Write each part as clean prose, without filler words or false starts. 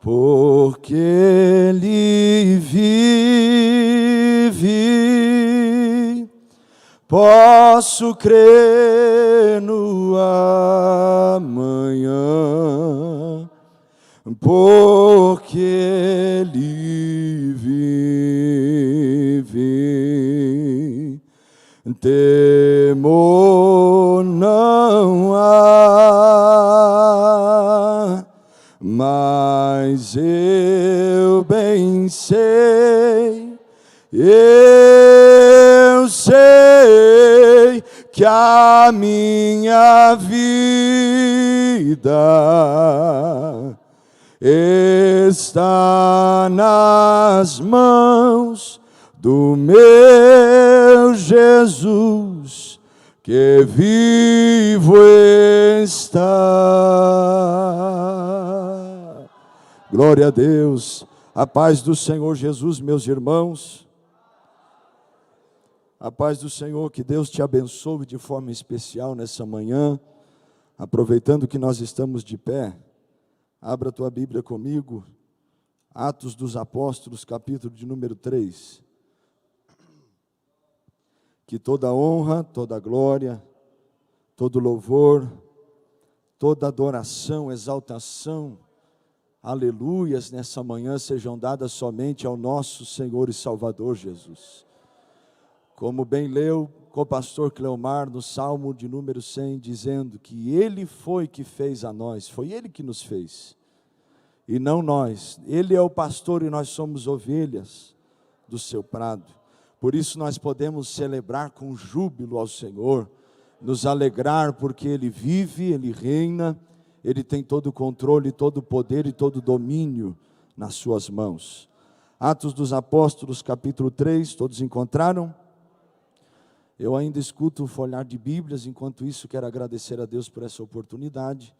porque Ele vive, posso crer no amanhã, porque Ele vive, temor não há, mas eu bem sei, eu sei que a minha vida está nas mãos do meu Jesus, que vivo está. Glória a Deus. A paz do Senhor Jesus, meus irmãos. A paz do Senhor, que Deus te abençoe de forma especial nessa manhã. Aproveitando que nós estamos de pé, abra a tua Bíblia comigo, Atos dos Apóstolos, capítulo de número 3. Que toda honra, toda glória, todo louvor, toda adoração, exaltação, aleluias nessa manhã sejam dadas somente ao nosso Senhor e Salvador Jesus. Como bem leu o pastor Cleomar no Salmo de número 100, dizendo que Ele foi que fez a nós, foi Ele que nos fez, e não nós. Ele é o pastor e nós somos ovelhas do seu prado. Por isso nós podemos celebrar com júbilo ao Senhor, nos alegrar porque Ele vive, Ele reina, Ele tem todo o controle, todo o poder e todo o domínio nas suas mãos. Atos dos Apóstolos, capítulo 3, todos encontraram? Eu ainda escuto o folhar de Bíblias, enquanto isso quero agradecer a Deus por essa oportunidade,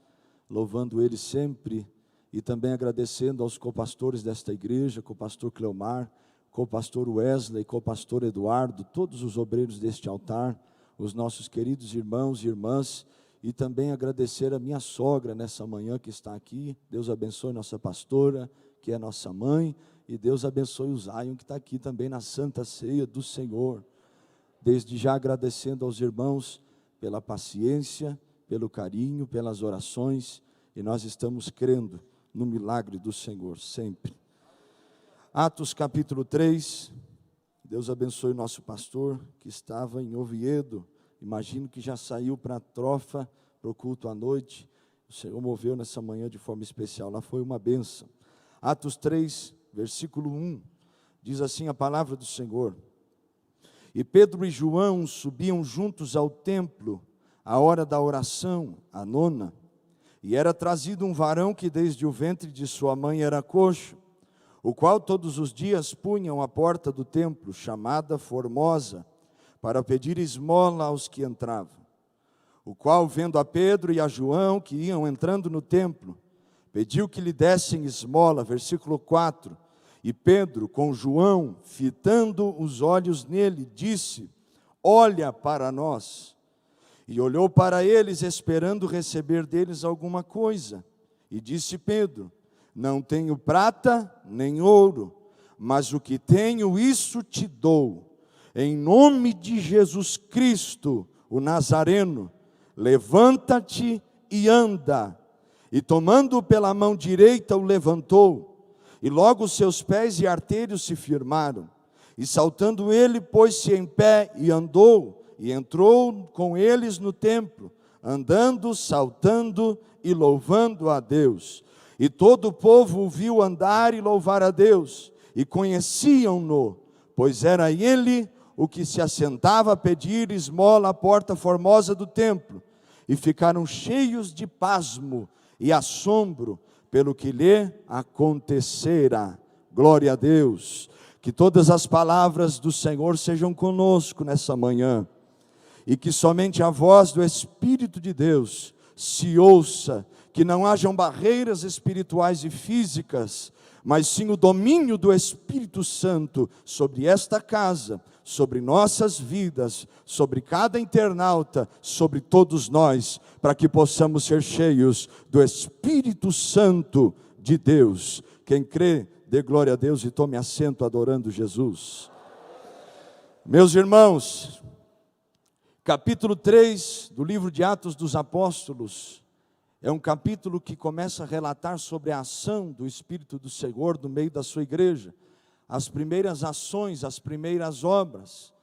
louvando Ele sempre e também agradecendo aos copastores desta igreja, co-pastor Cleomar, co-pastor Wesley, co-pastor Eduardo, todos os obreiros deste altar, os nossos queridos irmãos e irmãs, e também agradecer a minha sogra nessa manhã que está aqui. Deus abençoe nossa pastora, que é nossa mãe, e Deus abençoe o Zion, que está aqui também na Santa Ceia do Senhor. Desde já agradecendo aos irmãos pela paciência, pelo carinho, pelas orações, e nós estamos crendo no milagre do Senhor sempre. Atos capítulo 3, Deus abençoe o nosso pastor, que estava em Oviedo, imagino que já saiu para a trofa, para o culto à noite, o Senhor moveu nessa manhã de forma especial, lá foi uma bênção. Atos 3, versículo 1, diz assim a palavra do Senhor: E Pedro e João subiam juntos ao templo, à hora da oração, a 9ª, e era trazido um varão que desde o ventre de sua mãe era coxo, o qual todos os dias punham à porta do templo, chamada Formosa, para pedir esmola aos que entravam. O qual, vendo a Pedro e a João, que iam entrando no templo, pediu que lhe dessem esmola, versículo 4, e Pedro, com João, fitando os olhos nele, disse: Olha para nós. E olhou para eles, esperando receber deles alguma coisa. E disse Pedro: Não tenho prata nem ouro, mas o que tenho, isso te dou. Em nome de Jesus Cristo, o Nazareno, levanta-te e anda. E tomando-o pela mão direita, o levantou. E logo os seus pés e artérios se firmaram. E saltando ele, pôs-se em pé e andou, e entrou com eles no templo, andando, saltando e louvando a Deus. E todo o povo o viu andar e louvar a Deus, e conheciam-no, pois era ele o que se assentava a pedir esmola à porta formosa do templo. E ficaram cheios de pasmo e assombro pelo que lhe acontecera. Glória a Deus. Que todas as palavras do Senhor sejam conosco nessa manhã, e que somente a voz do Espírito de Deus se ouça, que não hajam barreiras espirituais e físicas, mas sim o domínio do Espírito Santo sobre esta casa, sobre nossas vidas, sobre cada internauta, sobre todos nós, para que possamos ser cheios do Espírito Santo de Deus. Quem crê, dê glória a Deus e tome assento adorando Jesus. Meus irmãos, capítulo 3 do livro de Atos dos Apóstolos é um capítulo que começa a relatar sobre a ação do Espírito do Senhor no meio da sua igreja, as primeiras ações, as primeiras obras.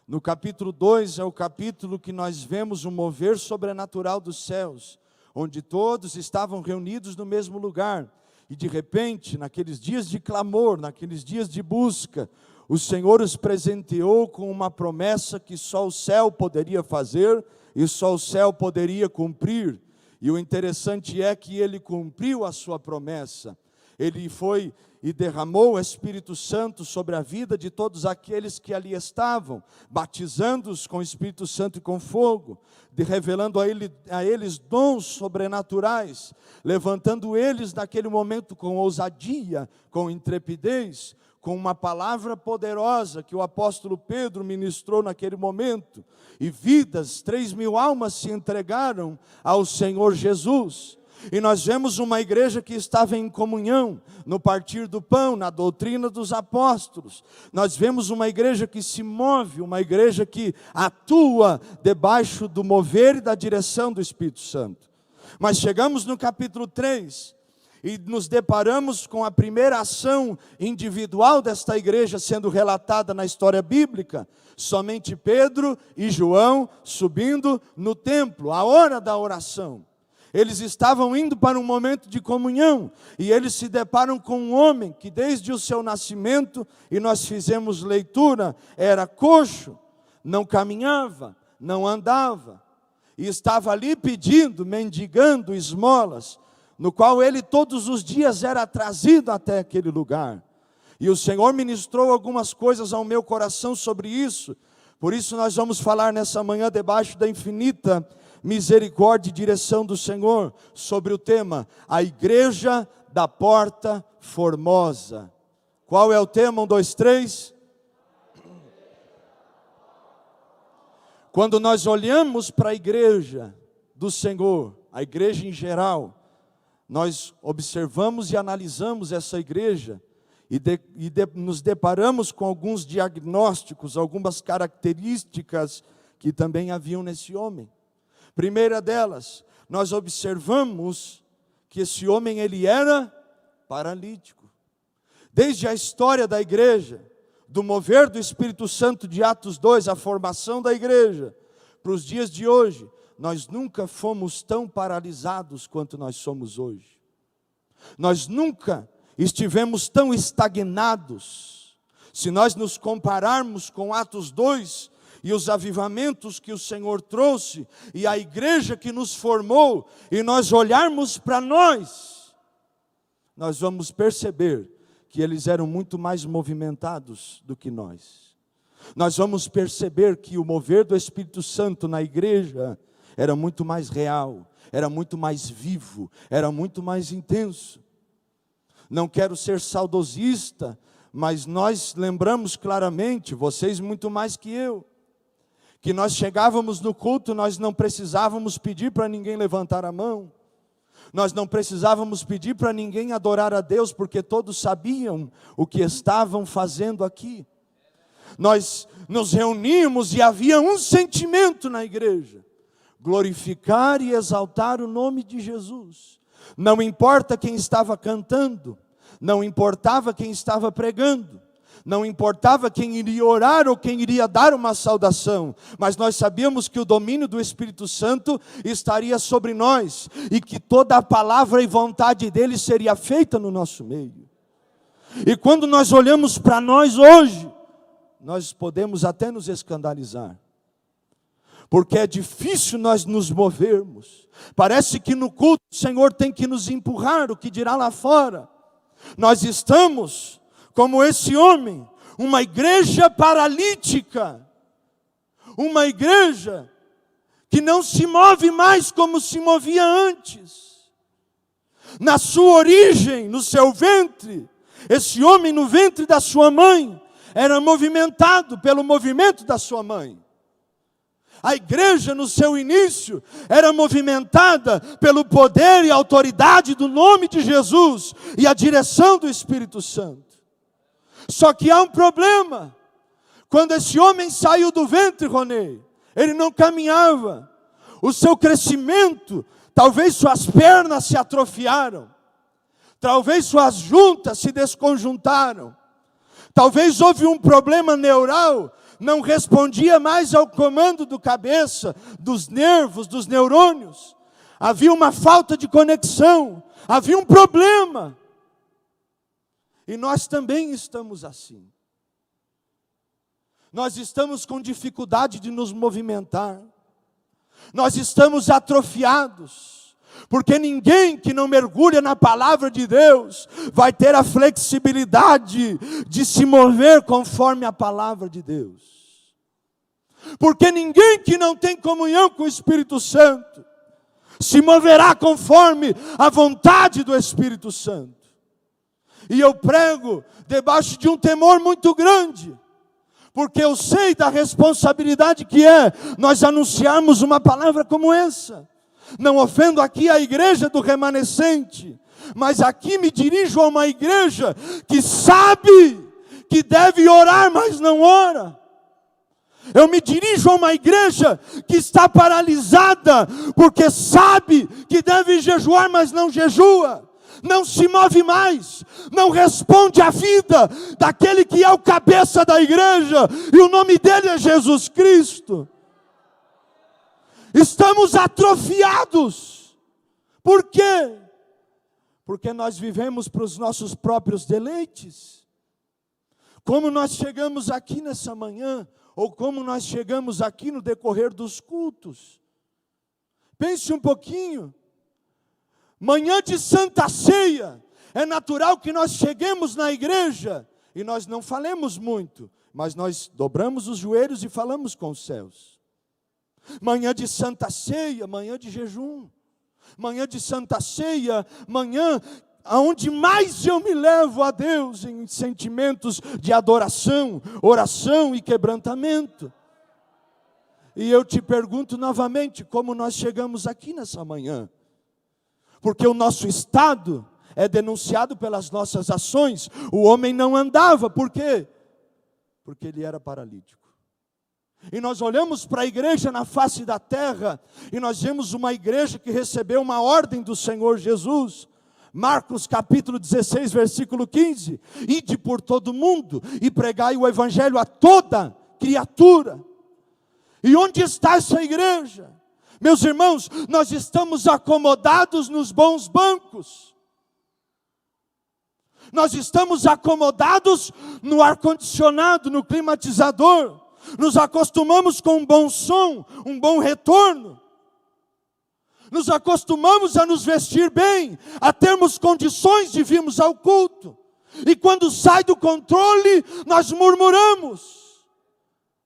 No capítulo 2 é o capítulo que nós vemos um mover sobrenatural dos céus, onde todos estavam reunidos no mesmo lugar, e de repente, naqueles dias de clamor, naqueles dias de busca, o Senhor os presenteou com uma promessa que só o céu poderia fazer, e só o céu poderia cumprir. E o interessante é que ele cumpriu a sua promessa. Ele foi e derramou o Espírito Santo sobre a vida de todos aqueles que ali estavam, batizando-os com o Espírito Santo e com fogo, revelando a eles dons sobrenaturais, levantando eles naquele momento com ousadia, com intrepidez, com uma palavra poderosa que o apóstolo Pedro ministrou naquele momento, e vidas, 3.000 almas se entregaram ao Senhor Jesus. E nós vemos uma igreja que estava em comunhão, no partir do pão, na doutrina dos apóstolos. Nós vemos uma igreja que se move, uma igreja que atua debaixo do mover e da direção do Espírito Santo. Mas chegamos no capítulo 3 e nos deparamos com a primeira ação individual desta igreja sendo relatada na história bíblica. Somente Pedro e João subindo no templo, a hora da oração. Eles estavam indo para um momento de comunhão, e eles se deparam com um homem que desde o seu nascimento, e nós fizemos leitura, era coxo, não caminhava, não andava, e estava ali pedindo, mendigando esmolas, no qual ele todos os dias era trazido até aquele lugar. E o Senhor ministrou algumas coisas ao meu coração sobre isso, por isso nós vamos falar nessa manhã debaixo da infinita misericórdia e direção do Senhor, sobre o tema, a igreja da porta formosa. Qual é o tema? 1, 2, 3. Quando nós olhamos para a igreja do Senhor, a igreja em geral, nós observamos e analisamos essa igreja, e nos deparamos com alguns diagnósticos, algumas características que também haviam nesse homem. Primeira delas, nós observamos que esse homem ele era paralítico. Desde a história da igreja, do mover do Espírito Santo de Atos 2, a formação da igreja, para os dias de hoje, nós nunca fomos tão paralisados quanto nós somos hoje. Nós nunca estivemos tão estagnados. Se nós nos compararmos com Atos 2, e os avivamentos que o Senhor trouxe, e a igreja que nos formou, e nós olharmos para nós vamos perceber que eles eram muito mais movimentados do que nós. Nós vamos perceber que o mover do Espírito Santo na igreja era muito mais real, era muito mais vivo, era muito mais intenso. Não quero ser saudosista, mas nós lembramos claramente, vocês muito mais que eu, que nós chegávamos no culto, nós não precisávamos pedir para ninguém levantar a mão, nós não precisávamos pedir para ninguém adorar a Deus, porque todos sabiam o que estavam fazendo aqui. Nós nos reuníamos e havia um sentimento na igreja: glorificar e exaltar o nome de Jesus. Não importa quem estava cantando, não importava quem estava pregando, não importava quem iria orar ou quem iria dar uma saudação, mas nós sabíamos que o domínio do Espírito Santo estaria sobre nós, e que toda a palavra e vontade dele seria feita no nosso meio. E quando nós olhamos para nós hoje, nós podemos até nos escandalizar, porque é difícil nós nos movermos. Parece que no culto o Senhor tem que nos empurrar, o que dirá lá fora. Nós estamos como esse homem, uma igreja paralítica, uma igreja que não se move mais como se movia antes. Na sua origem, no seu ventre, esse homem no ventre da sua mãe era movimentado pelo movimento da sua mãe. A igreja no seu início era movimentada pelo poder e autoridade do nome de Jesus e a direção do Espírito Santo. Só que há um problema. Quando esse homem saiu do ventre, Ronei, ele não caminhava. O seu crescimento, talvez suas pernas se atrofiaram. Talvez suas juntas se desconjuntaram. Talvez houve um problema neural, não respondia mais ao comando do cabeça, dos nervos, dos neurônios. Havia uma falta de conexão, havia um problema. E nós também estamos assim. Nós estamos com dificuldade de nos movimentar. Nós estamos atrofiados. Porque ninguém que não mergulha na palavra de Deus vai ter a flexibilidade de se mover conforme a palavra de Deus. Porque ninguém que não tem comunhão com o Espírito Santo se moverá conforme a vontade do Espírito Santo. E eu prego debaixo de um temor muito grande, porque eu sei da responsabilidade que é nós anunciarmos uma palavra como essa. Não ofendo aqui a igreja do remanescente, mas aqui me dirijo a uma igreja que sabe que deve orar, mas não ora. Eu me dirijo a uma igreja que está paralisada, porque sabe que deve jejuar, mas não jejua. Não se move mais, não responde à vida daquele que é o cabeça da igreja, e o nome dele é Jesus Cristo. Estamos atrofiados. Por quê? Porque nós vivemos para os nossos próprios deleites. Como nós chegamos aqui nessa manhã, ou como nós chegamos aqui no decorrer dos cultos. Pense um pouquinho. Manhã de Santa Ceia, é natural que nós cheguemos na igreja e nós não falemos muito, mas nós dobramos os joelhos e falamos com os céus. Manhã de Santa Ceia, manhã de jejum. Manhã de Santa Ceia, manhã aonde mais eu me levo a Deus em sentimentos de adoração, oração e quebrantamento. E eu te pergunto novamente, como nós chegamos aqui nessa manhã? Porque o nosso estado é denunciado pelas nossas ações. O homem não andava, por quê? Porque ele era paralítico. E nós olhamos para a igreja na face da terra, e nós vemos uma igreja que recebeu uma ordem do Senhor Jesus. Marcos capítulo 16, versículo 15. Ide por todo mundo e pregai o evangelho a toda criatura. E onde está essa igreja? Meus irmãos, nós estamos acomodados nos bons bancos. Nós estamos acomodados no ar-condicionado, no climatizador. Nos acostumamos com um bom som, um bom retorno. Nos acostumamos a nos vestir bem, a termos condições de virmos ao culto. E quando sai do controle, nós murmuramos.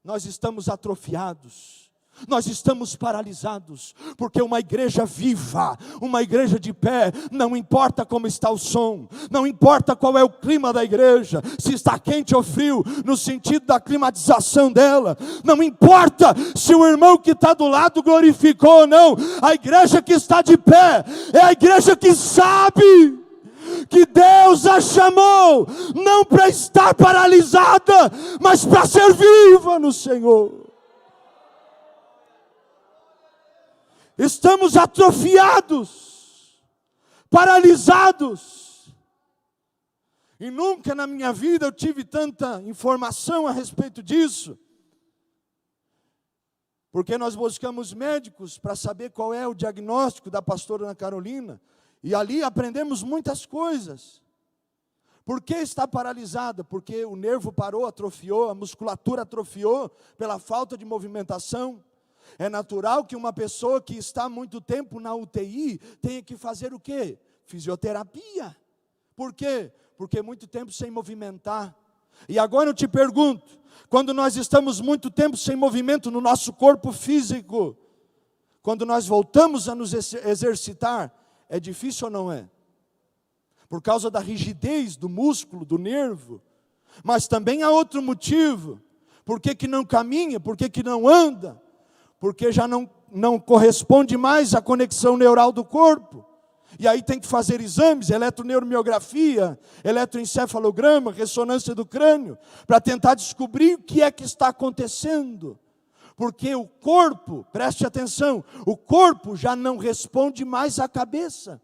Nós estamos atrofiados. Nós estamos paralisados, porque uma igreja viva, uma igreja de pé, não importa como está o som, não importa qual é o clima da igreja, se está quente ou frio, no sentido da climatização dela, não importa se o irmão que está do lado glorificou ou não, a igreja que está de pé, é a igreja que sabe que Deus a chamou, não para estar paralisada, mas para ser viva no Senhor. Estamos atrofiados, paralisados. E nunca na minha vida eu tive tanta informação a respeito disso. Porque nós buscamos médicos para saber qual é o diagnóstico da pastora Ana Carolina. E ali aprendemos muitas coisas. Por que está paralisada? Porque o nervo parou, atrofiou, a musculatura atrofiou pela falta de movimentação. É natural que uma pessoa que está muito tempo na UTI tenha que fazer o quê? Fisioterapia. Por quê? Porque muito tempo sem movimentar. E agora eu te pergunto, quando nós estamos muito tempo sem movimento no nosso corpo físico, quando nós voltamos a nos exercitar, é difícil ou não é? Por causa da rigidez do músculo, do nervo. Mas também há outro motivo. Por que que não caminha? Por que que não anda? porque já não corresponde mais à conexão neural do corpo. E aí tem que fazer exames, eletroneuromiografia, eletroencefalograma, ressonância do crânio, para tentar descobrir o que é que está acontecendo. Porque o corpo, preste atenção, o corpo já não responde mais à cabeça.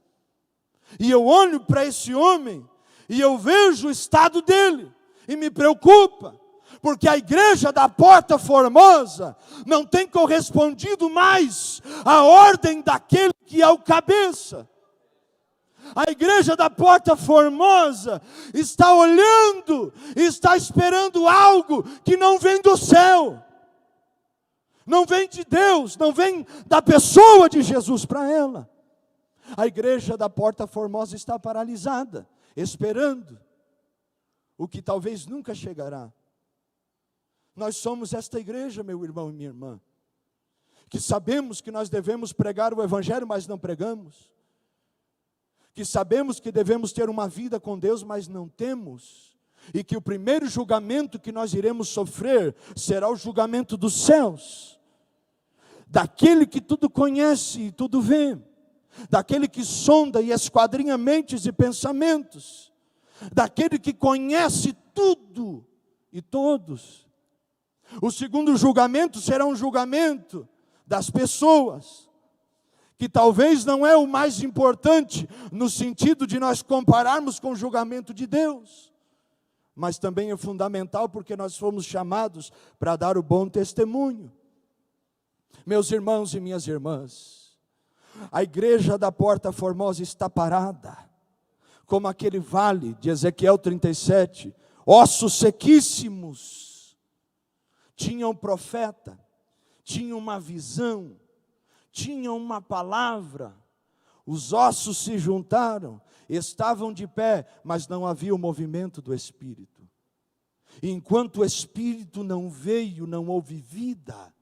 E eu olho para esse homem, e eu vejo o estado dele, e me preocupa. Porque a igreja da Porta Formosa não tem correspondido mais à ordem daquele que é o cabeça. A igreja da Porta Formosa está olhando, está esperando algo que não vem do céu, não vem de Deus, não vem da pessoa de Jesus para ela. A igreja da Porta Formosa está paralisada, esperando o que talvez nunca chegará. Nós somos esta igreja, meu irmão e minha irmã, que sabemos que nós devemos pregar o evangelho, mas não pregamos. Que sabemos que devemos ter uma vida com Deus, mas não temos. E que o primeiro julgamento que nós iremos sofrer será o julgamento dos céus. Daquele que tudo conhece e tudo vê. Daquele que sonda e esquadrinha mentes e pensamentos. Daquele que conhece tudo e todos. O segundo julgamento será um julgamento das pessoas, que talvez não é o mais importante no sentido de nós compararmos com o julgamento de Deus, mas também é fundamental porque nós fomos chamados para dar o bom testemunho. Meus irmãos e minhas irmãs, a igreja da Porta Formosa está parada, como aquele vale de Ezequiel 37, ossos sequíssimos. Tinha um profeta, tinha uma visão, tinha uma palavra, os ossos se juntaram, estavam de pé, mas não havia o movimento do Espírito. E enquanto o Espírito não veio, não houve vida.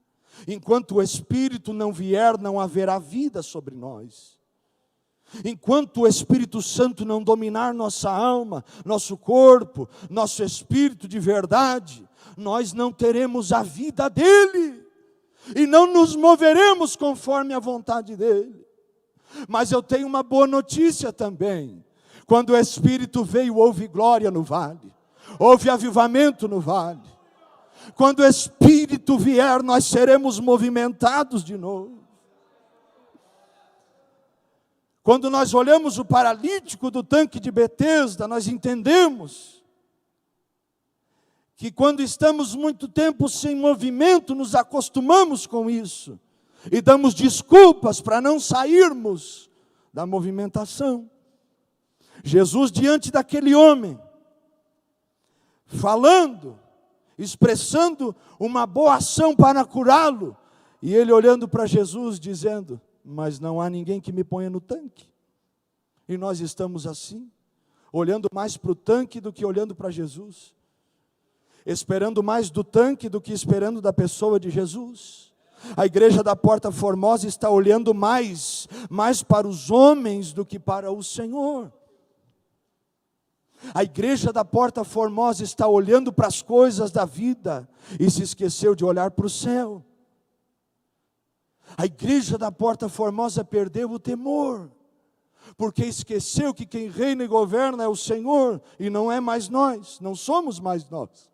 Enquanto o Espírito não vier, não haverá vida sobre nós. Enquanto o Espírito Santo não dominar nossa alma, nosso corpo, nosso espírito de verdade, nós não teremos a vida dele. E não nos moveremos conforme a vontade dele. Mas eu tenho uma boa notícia também. Quando o Espírito veio, houve glória no vale. Houve avivamento no vale. Quando o Espírito vier, nós seremos movimentados de novo. Quando nós olhamos o paralítico do tanque de Betesda, nós entendemos que quando estamos muito tempo sem movimento, nos acostumamos com isso. E damos desculpas para não sairmos da movimentação. Jesus diante daquele homem, falando, expressando uma boa ação para curá-lo. E ele olhando para Jesus dizendo, mas não há ninguém que me ponha no tanque. E nós estamos assim, olhando mais para o tanque do que olhando para Jesus. Esperando mais do tanque do que esperando da pessoa de Jesus. A igreja da Porta Formosa está olhando mais para os homens do que para o Senhor. A igreja da Porta Formosa está olhando para as coisas da vida e se esqueceu de olhar para o céu. A igreja da Porta Formosa perdeu o temor, porque esqueceu que quem reina e governa é o Senhor e não é mais nós, não somos mais nós.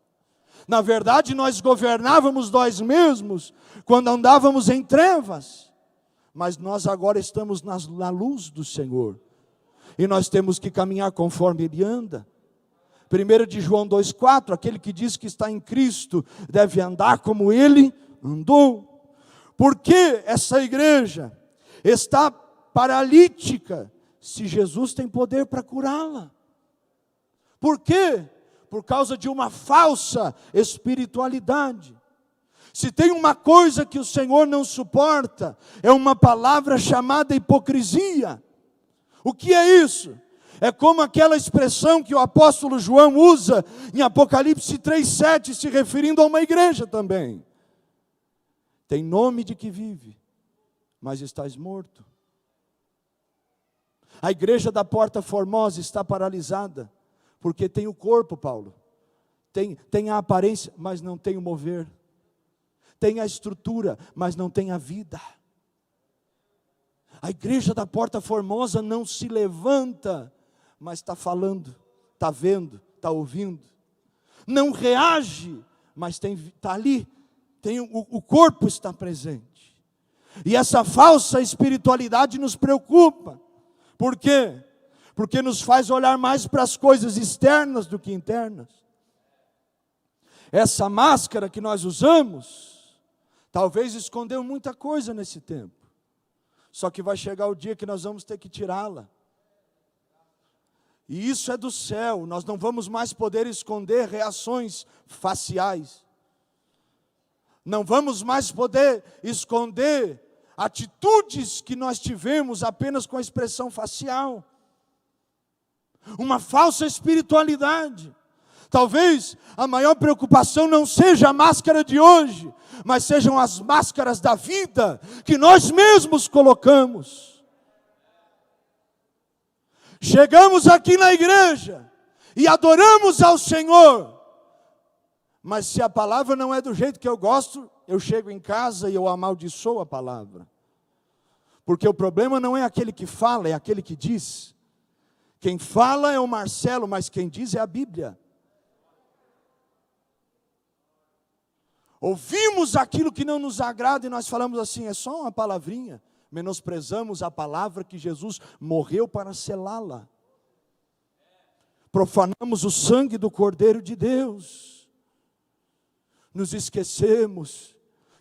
Na verdade, nós governávamos nós mesmos quando andávamos em trevas. Mas nós agora estamos na luz do Senhor. E nós temos que caminhar conforme Ele anda. 1 de João 2,4, aquele que diz que está em Cristo deve andar como Ele andou. Por que essa igreja está paralítica se Jesus tem poder para curá-la? Por quê? Por causa de uma falsa espiritualidade. Se tem uma coisa que o Senhor não suporta, é uma palavra chamada hipocrisia. O que é isso? É como aquela expressão que o apóstolo João usa em Apocalipse 3,7, se referindo a uma igreja também. Tem nome de que vive, mas estás morto. A igreja da Porta Formosa está paralisada, porque tem o corpo, Paulo. Tem a aparência, mas não tem o mover. tem a estrutura, mas não tem a vida. A igreja da Porta Formosa não se levanta, mas está falando, está vendo, está ouvindo. Não reage, mas está ali, o corpo está presente. E essa falsa espiritualidade nos preocupa. Por quê? Porque nos faz olhar mais para as coisas externas do que internas. Essa máscara que nós usamos, talvez escondeu muita coisa nesse tempo. Só que vai chegar o dia que nós vamos ter que tirá-la. E isso é do céu, nós não vamos mais poder esconder reações faciais. Não vamos mais poder esconder atitudes que nós tivemos apenas com a expressão facial. Uma falsa espiritualidade. Talvez a maior preocupação não seja a máscara de hoje, mas sejam as máscaras da vida que nós mesmos colocamos. Chegamos aqui na igreja e adoramos ao Senhor, mas se a palavra não é do jeito que eu gosto, eu chego em casa e eu amaldiçoo a palavra. Porque o problema não é aquele que fala, é aquele que diz. Quem fala é o Marcelo, mas quem diz é a Bíblia. Ouvimos aquilo que não nos agrada e nós falamos assim, é só uma palavrinha. Menosprezamos a palavra que Jesus morreu para selá-la. Profanamos o sangue do Cordeiro de Deus. Nos esquecemos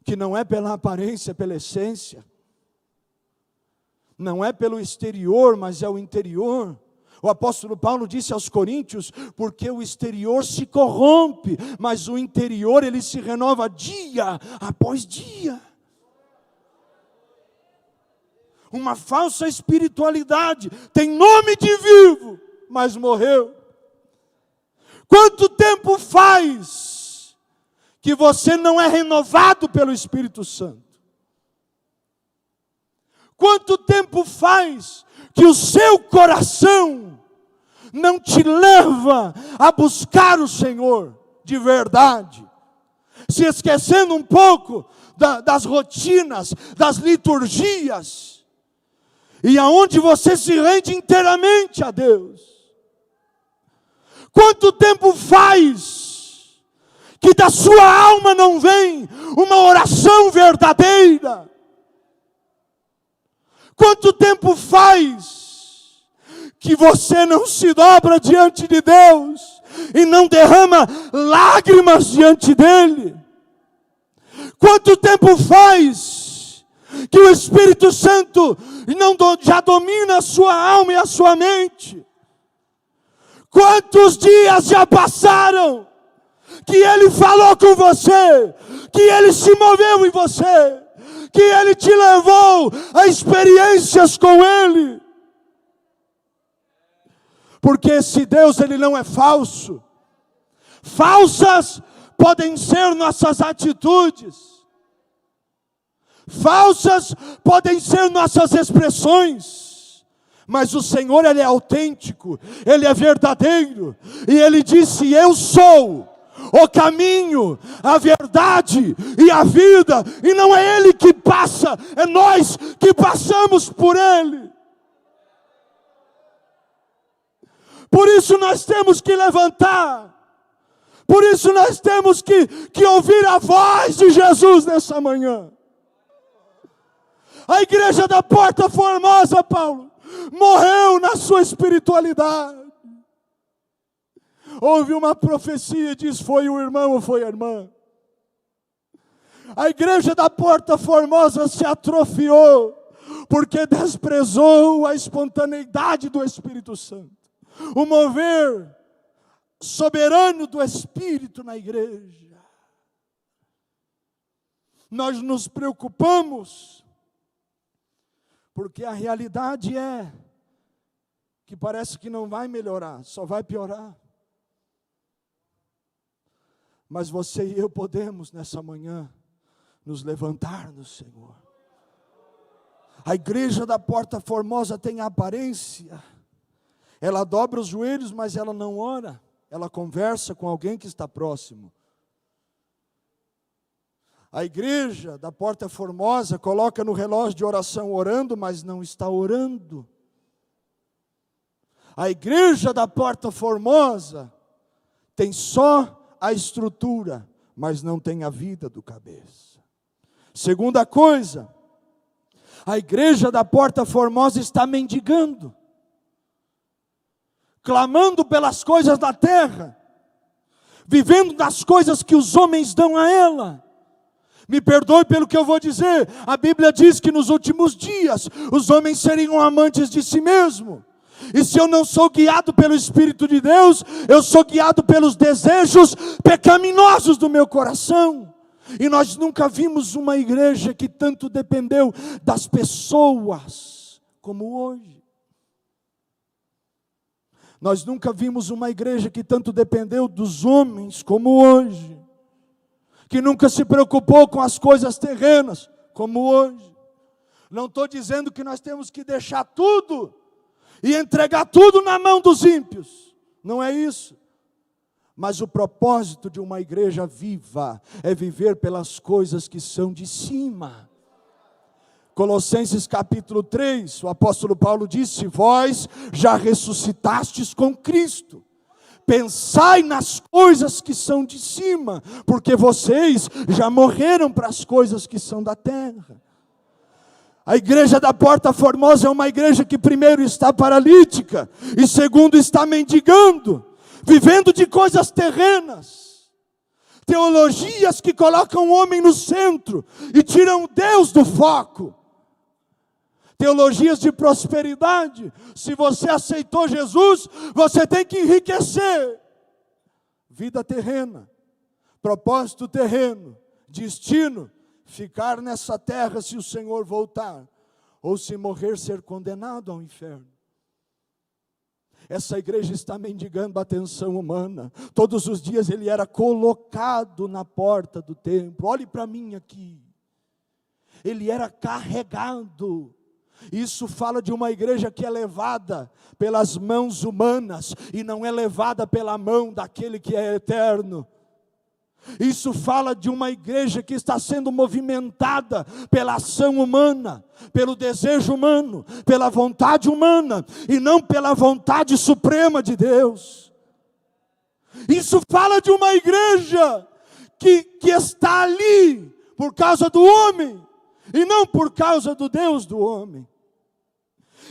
que não é pela aparência, é pela essência. Não é pelo exterior, mas é o interior. O apóstolo Paulo disse aos coríntios, porque o exterior se corrompe, mas o interior ele se renova dia após dia. Uma falsa espiritualidade, tem nome de vivo, mas morreu. Quanto tempo faz que você não é renovado pelo Espírito Santo? Quanto tempo faz que o seu coração não te leva a buscar o Senhor de verdade, se esquecendo um pouco das rotinas, das liturgias, e aonde você se rende inteiramente a Deus? Quanto tempo faz que da sua alma não vem uma oração verdadeira? Quanto tempo faz que você não se dobra diante de Deus e não derrama lágrimas diante dEle? Quanto tempo faz que o Espírito Santo já domina a sua alma e a sua mente? Quantos dias já passaram que Ele falou com você, que Ele se moveu em você, que Ele te levou a experiências com Ele? Porque esse Deus, Ele não é falso. Falsas podem ser nossas atitudes. Falsas podem ser nossas expressões. Mas o Senhor, Ele é autêntico, Ele é verdadeiro. E Ele disse, eu sou o caminho, a verdade e a vida. E não é Ele que passa, é nós que passamos por Ele. Por isso nós temos que levantar. Por isso nós temos que ouvir a voz de Jesus nessa manhã. A igreja da Porta Formosa, Paulo, morreu na sua espiritualidade. Houve uma profecia, diz, foi o irmão ou foi a irmã. A igreja da Porta Formosa se atrofiou, porque desprezou a espontaneidade do Espírito Santo. O mover soberano do Espírito na igreja. Nós nos preocupamos, porque a realidade é que parece que não vai melhorar, só vai piorar. Mas você e eu podemos nessa manhã nos levantar no Senhor. A igreja da Porta Formosa tem a aparência, ela dobra os joelhos, mas ela não ora, ela conversa com alguém que está próximo. A igreja da Porta Formosa coloca no relógio de oração orando, mas não está orando. A igreja da Porta Formosa tem só a estrutura, mas não tem a vida do cabeça. Segunda coisa, a igreja da Porta Formosa está mendigando, clamando pelas coisas da terra, vivendo das coisas que os homens dão a ela. Me perdoe pelo que eu vou dizer, a Bíblia diz que nos últimos dias os homens seriam amantes de si mesmos. E se eu não sou guiado pelo Espírito de Deus, eu sou guiado pelos desejos pecaminosos do meu coração. E nós nunca vimos uma igreja que tanto dependeu das pessoas como hoje. Nós nunca vimos uma igreja que tanto dependeu dos homens como hoje. Que nunca se preocupou com as coisas terrenas como hoje. Não estou dizendo que nós temos que deixar tudo e entregar tudo na mão dos ímpios. Não é isso. Mas o propósito de uma igreja viva é viver pelas coisas que são de cima. Colossenses capítulo 3, o apóstolo Paulo disse: vós já ressuscitastes com Cristo. Pensai nas coisas que são de cima, porque vocês já morreram para as coisas que são da terra. A igreja da Porta Formosa é uma igreja que primeiro está paralítica e segundo está mendigando, vivendo de coisas terrenas. Teologias que colocam o homem no centro e tiram Deus do foco. Teologias de prosperidade. Se você aceitou Jesus, você tem que enriquecer. Vida terrena, propósito terreno, destino, ficar nessa terra se o Senhor voltar, ou se morrer, ser condenado ao inferno. Essa igreja está mendigando a atenção humana. Todos os dias ele era colocado na porta do templo. Olhe para mim aqui. Ele era carregado. Isso fala de uma igreja que é levada pelas mãos humanas e não é levada pela mão daquele que é eterno. Isso fala de uma igreja que está sendo movimentada pela ação humana, pelo desejo humano, pela vontade humana e não pela vontade suprema de Deus. Isso fala de uma igreja que está ali por causa do homem e não por causa do Deus do homem.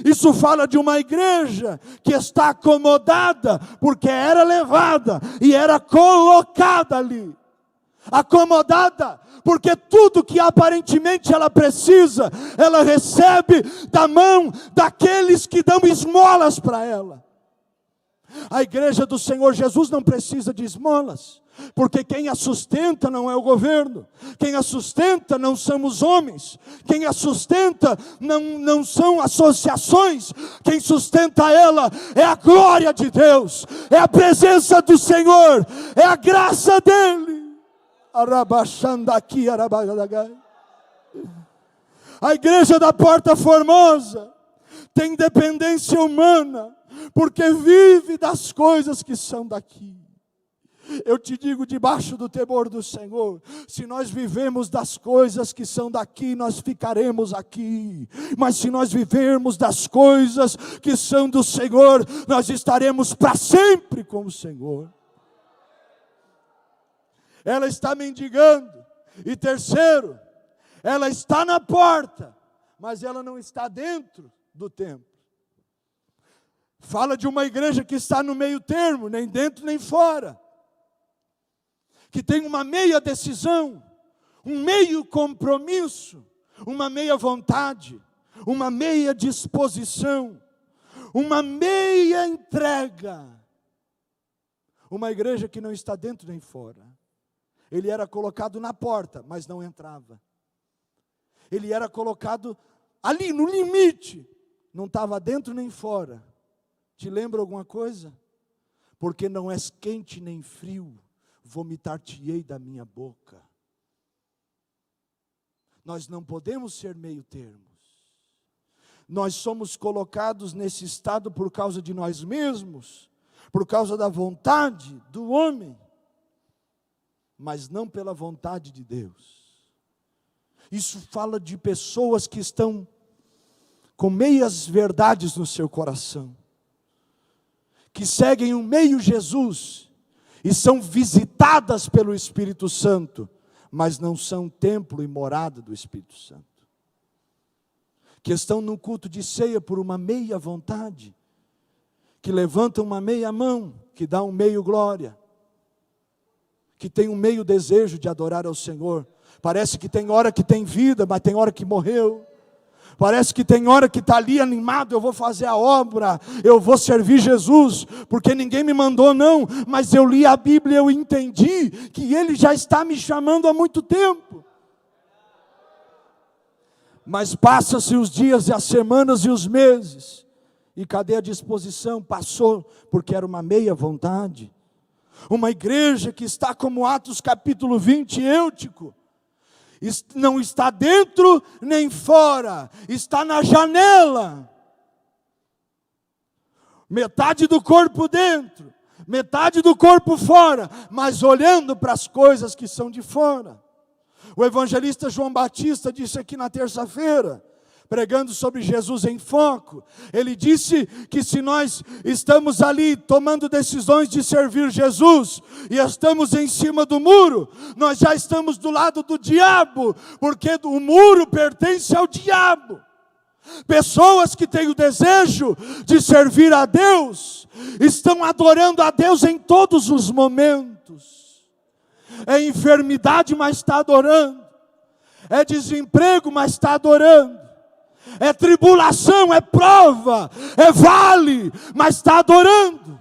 Isso fala de uma igreja que está acomodada porque era levada e era colocada ali. Acomodada, porque tudo que aparentemente ela precisa, ela recebe da mão daqueles que dão esmolas para ela. A igreja do Senhor Jesus não precisa de esmolas, porque quem a sustenta não é o governo, quem a sustenta não são os homens, quem a sustenta não são associações, quem sustenta ela é a glória de Deus, é a presença do Senhor, é a graça dEle. A igreja da Porta Formosa tem dependência humana, porque vive das coisas que são daqui. Eu te digo, debaixo do temor do Senhor, se nós vivemos das coisas que são daqui, nós ficaremos aqui. Mas se nós vivermos das coisas que são do Senhor, nós estaremos para sempre com o Senhor. Ela está mendigando. E terceiro, ela está na porta, mas ela não está dentro do templo. Fala de uma igreja que está no meio termo, nem dentro nem fora. Que tem uma meia decisão, um meio compromisso, uma meia vontade, uma meia disposição, uma meia entrega. Uma igreja que não está dentro nem fora. Ele era colocado na porta, mas não entrava. Ele era colocado ali no limite, não estava dentro nem fora. Te lembra alguma coisa? Porque não és quente nem frio, vomitar-te-ei da minha boca. Nós não podemos ser meio termos. Nós somos colocados nesse estado por causa de nós mesmos, por causa da vontade do homem, mas não pela vontade de Deus. Isso fala de pessoas que estão com meias verdades no seu coração, que seguem um meio Jesus e são visitadas pelo Espírito Santo, mas não são templo e morada do Espírito Santo. Que estão no culto de ceia por uma meia vontade, que levantam uma meia mão, que dá um meio glória, que tem um meio desejo de adorar ao Senhor. Parece que tem hora que tem vida, mas tem hora que morreu. Parece que tem hora que está ali animado, eu vou fazer a obra, eu vou servir Jesus, porque ninguém me mandou não, mas eu li a Bíblia e eu entendi que Ele já está me chamando há muito tempo. Mas passa-se os dias e as semanas e os meses, e cadê a disposição? Passou, porque era uma meia vontade. Uma igreja que está como Atos capítulo 20, Eutico, não está dentro nem fora, está na janela. Metade do corpo dentro, metade do corpo fora, mas olhando para as coisas que são de fora. O evangelista João Batista disse aqui na terça-feira, pregando sobre Jesus em foco, ele disse que se nós estamos ali tomando decisões de servir Jesus, e estamos em cima do muro, nós já estamos do lado do diabo, porque o muro pertence ao diabo. Pessoas que têm o desejo de servir a Deus, estão adorando a Deus em todos os momentos. É enfermidade, mas está adorando. É desemprego, mas está adorando. É tribulação, é prova, é vale, mas está adorando.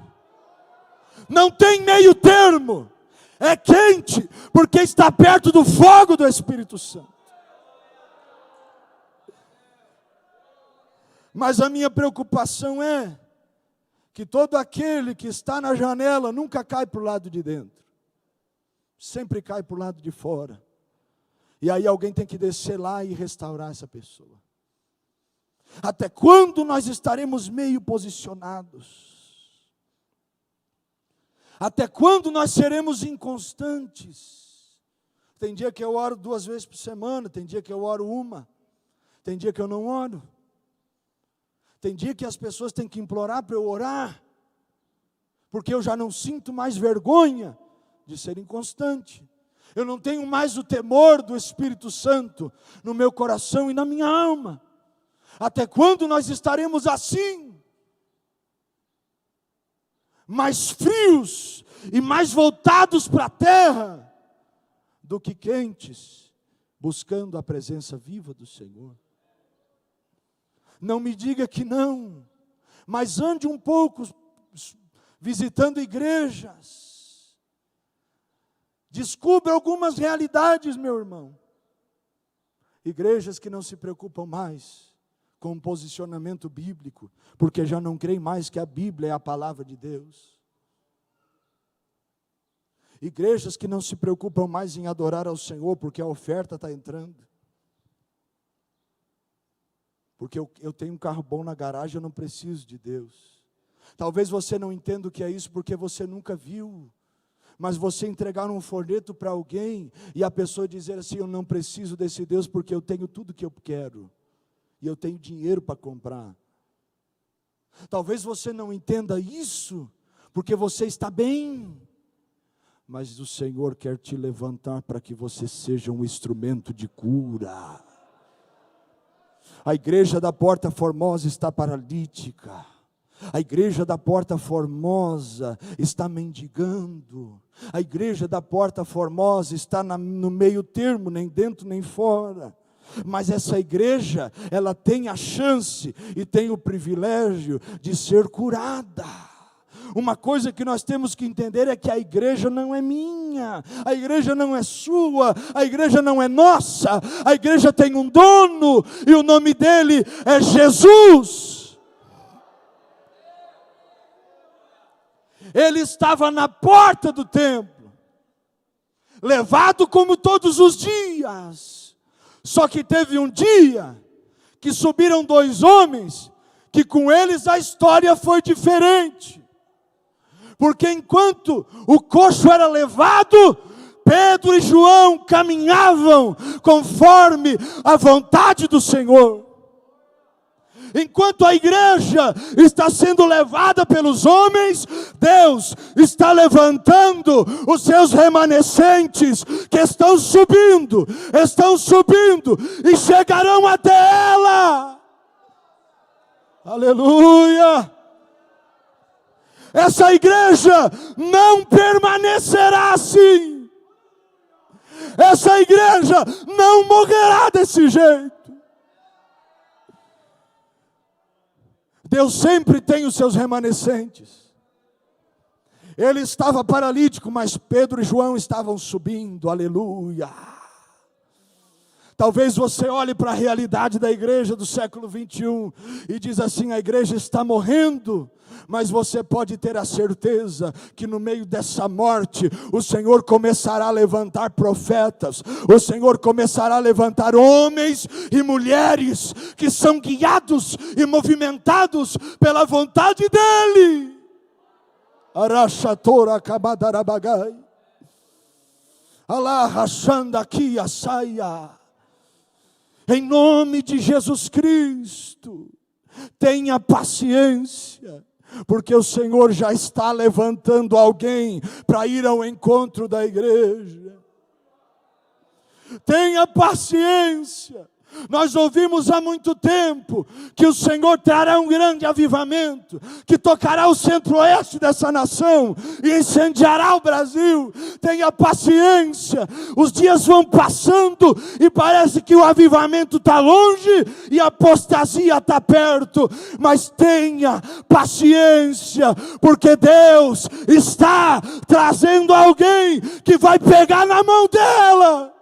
Não tem meio termo. É quente, porque está perto do fogo do Espírito Santo. Mas a minha preocupação é que todo aquele que está na janela nunca cai para o lado de dentro. Sempre cai para o lado de fora. E aí alguém tem que descer lá e restaurar essa pessoa. Até quando nós estaremos meio posicionados? Até quando nós seremos inconstantes? Tem dia que eu oro 2 vezes por semana, tem dia que eu oro 1, tem dia que eu não oro. Tem dia que as pessoas têm que implorar para eu orar, porque eu já não sinto mais vergonha de ser inconstante. Eu não tenho mais o temor do Espírito Santo no meu coração e na minha alma. Até quando nós estaremos assim? Mais frios e mais voltados para a terra do que quentes, buscando a presença viva do Senhor. Não me diga que não, mas ande um pouco visitando igrejas. Descubra algumas realidades, meu irmão. Igrejas que não se preocupam mais com o posicionamento bíblico, porque já não creem mais que a Bíblia é a palavra de Deus. Igrejas que não se preocupam mais em adorar ao Senhor, porque a oferta está entrando. Porque eu tenho um carro bom na garagem, eu não preciso de Deus. Talvez você não entenda o que é isso, porque você nunca viu. Mas você entregar um folheto para alguém, e a pessoa dizer assim, eu não preciso desse Deus, porque eu tenho tudo que eu quero. E eu tenho dinheiro para comprar. Talvez você não entenda isso, porque você está bem. Mas o Senhor quer te levantar para que você seja um instrumento de cura. A igreja da Porta Formosa está paralítica. A igreja da Porta Formosa está mendigando. A igreja da Porta Formosa está no meio termo, nem dentro nem fora. Mas essa igreja, ela tem a chance e tem o privilégio de ser curada. Uma coisa que nós temos que entender é que a igreja não é minha, a igreja não é sua, a igreja não é nossa, a igreja tem um dono e o nome dele é Jesus. Ele estava na porta do templo, levado como todos os dias. Só que teve um dia que subiram 2 homens, que com eles a história foi diferente. Porque enquanto o coxo era levado, Pedro e João caminhavam conforme a vontade do Senhor. Enquanto a igreja está sendo levada pelos homens, Deus está levantando os seus remanescentes que estão subindo e chegarão até ela. Aleluia! Essa igreja não permanecerá assim. Essa igreja não morrerá desse jeito. Deus sempre tem os seus remanescentes. Ele estava paralítico, mas Pedro e João estavam subindo, aleluia. Talvez você olhe para a realidade da igreja do século 21 e diz assim: a igreja está morrendo. Mas você pode ter a certeza que no meio dessa morte, o Senhor começará a levantar profetas, o Senhor começará a levantar homens e mulheres que são guiados e movimentados pela vontade dEle. Arachatora kabadarabagai. Allah rachanda aqui a saia. Em nome de Jesus Cristo, tenha paciência. Porque o Senhor já está levantando alguém para ir ao encontro da igreja. Tenha paciência. Nós ouvimos há muito tempo que o Senhor trará um grande avivamento, que tocará o centro-oeste dessa nação e incendiará o Brasil. Tenha paciência, os dias vão passando e parece que o avivamento está longe e a apostasia está perto, mas tenha paciência, porque Deus está trazendo alguém que vai pegar na mão dela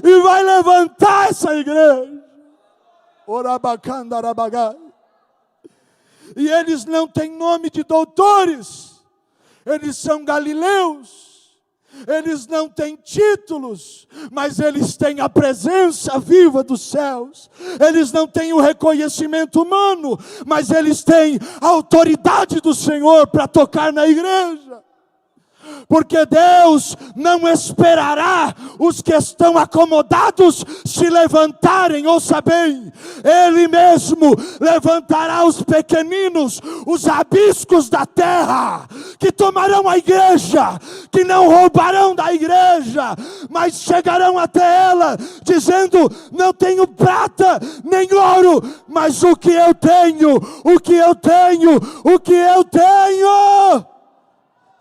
e vai levantar essa igreja. Orabacandarabagai. E eles não têm nome de doutores. Eles são galileus. Eles não têm títulos, mas eles têm a presença viva dos céus. Eles não têm o reconhecimento humano, mas eles têm a autoridade do Senhor para tocar na igreja. Porque Deus não esperará os que estão acomodados se levantarem, ouça bem, Ele mesmo levantará os pequeninos, os rabiscos da terra, que tomarão a igreja, que não roubarão da igreja, mas chegarão até ela, dizendo: não tenho prata nem ouro, mas o que eu tenho,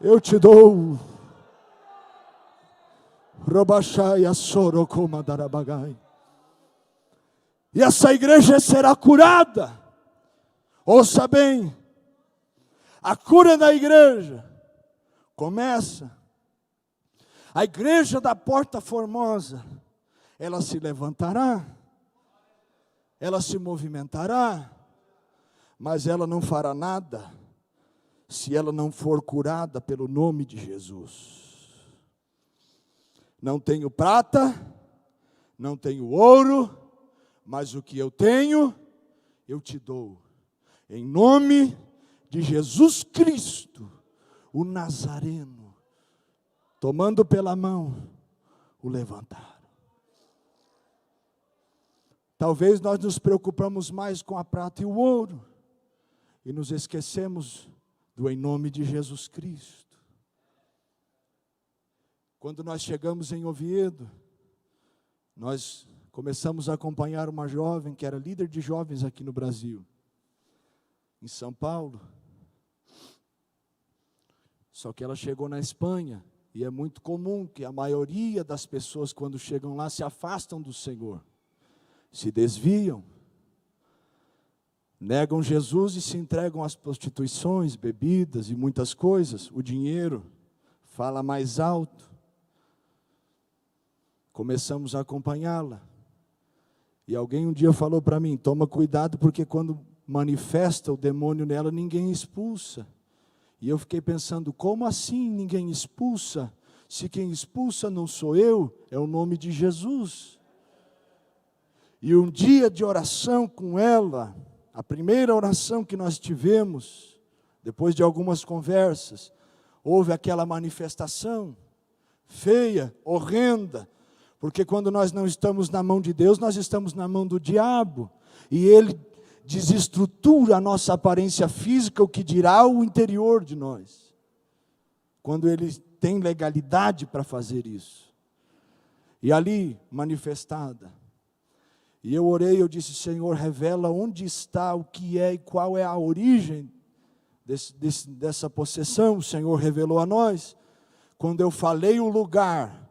eu te dou. E essa igreja será curada. Ouça bem, a cura da igreja começa. A igreja da Porta Formosa, ela se levantará, ela se movimentará, mas ela não fará nada se ela não for curada pelo nome de Jesus. Não tenho prata, não tenho ouro, mas o que eu tenho, eu te dou. Em nome de Jesus Cristo, o Nazareno, tomando pela mão, o levantaram. Talvez nós nos preocupamos mais com a prata e o ouro, e nos esquecemos do em nome de Jesus Cristo. Quando nós chegamos em Oviedo, nós começamos a acompanhar uma jovem que era líder de jovens aqui no Brasil, em São Paulo. Só que ela chegou na Espanha, e é muito comum que a maioria das pessoas, quando chegam lá, se afastam do Senhor, se desviam, negam Jesus e se entregam às prostituições, bebidas e muitas coisas. O dinheiro fala mais alto. Começamos a acompanhá-la. E alguém um dia falou para mim: toma cuidado, porque quando manifesta o demônio nela, ninguém expulsa. E eu fiquei pensando: como assim ninguém expulsa? Se quem expulsa não sou eu, é o nome de Jesus. E um dia de oração com ela, a primeira oração que nós tivemos, depois de algumas conversas, houve aquela manifestação. feia, horrenda. Porque quando nós não estamos na mão de Deus, nós estamos na mão do diabo. E ele desestrutura a nossa aparência física, o que dirá o interior de nós. Quando ele tem legalidade para fazer isso. E ali, manifestada. E eu orei, eu disse, Senhor, revela onde está, o que é e qual é a origem dessa possessão. O Senhor revelou a nós. Quando eu falei o lugar,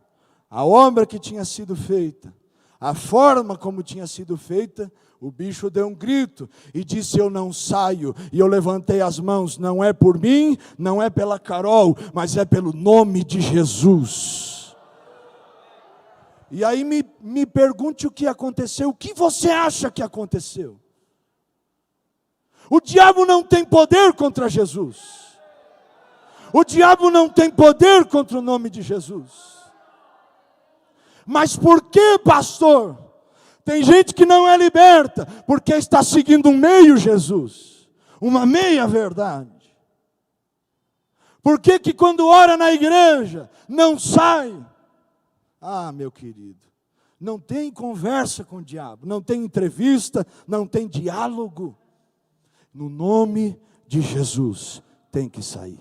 a obra que tinha sido feita, a forma como tinha sido feita, o bicho deu um grito e disse, eu não saio. E eu levantei as mãos, não é por mim, não é pela Carol, mas é pelo nome de Jesus. E aí me pergunte o que aconteceu, o que você acha que aconteceu? O diabo não tem poder contra Jesus. O diabo não tem poder contra o nome de Jesus. Mas por que, pastor? Tem gente que não é liberta, porque está seguindo um meio Jesus, uma meia verdade. Por que que quando ora na igreja, não sai? Ah, meu querido, não tem conversa com o diabo, não tem entrevista, não tem diálogo. No nome de Jesus, tem que sair.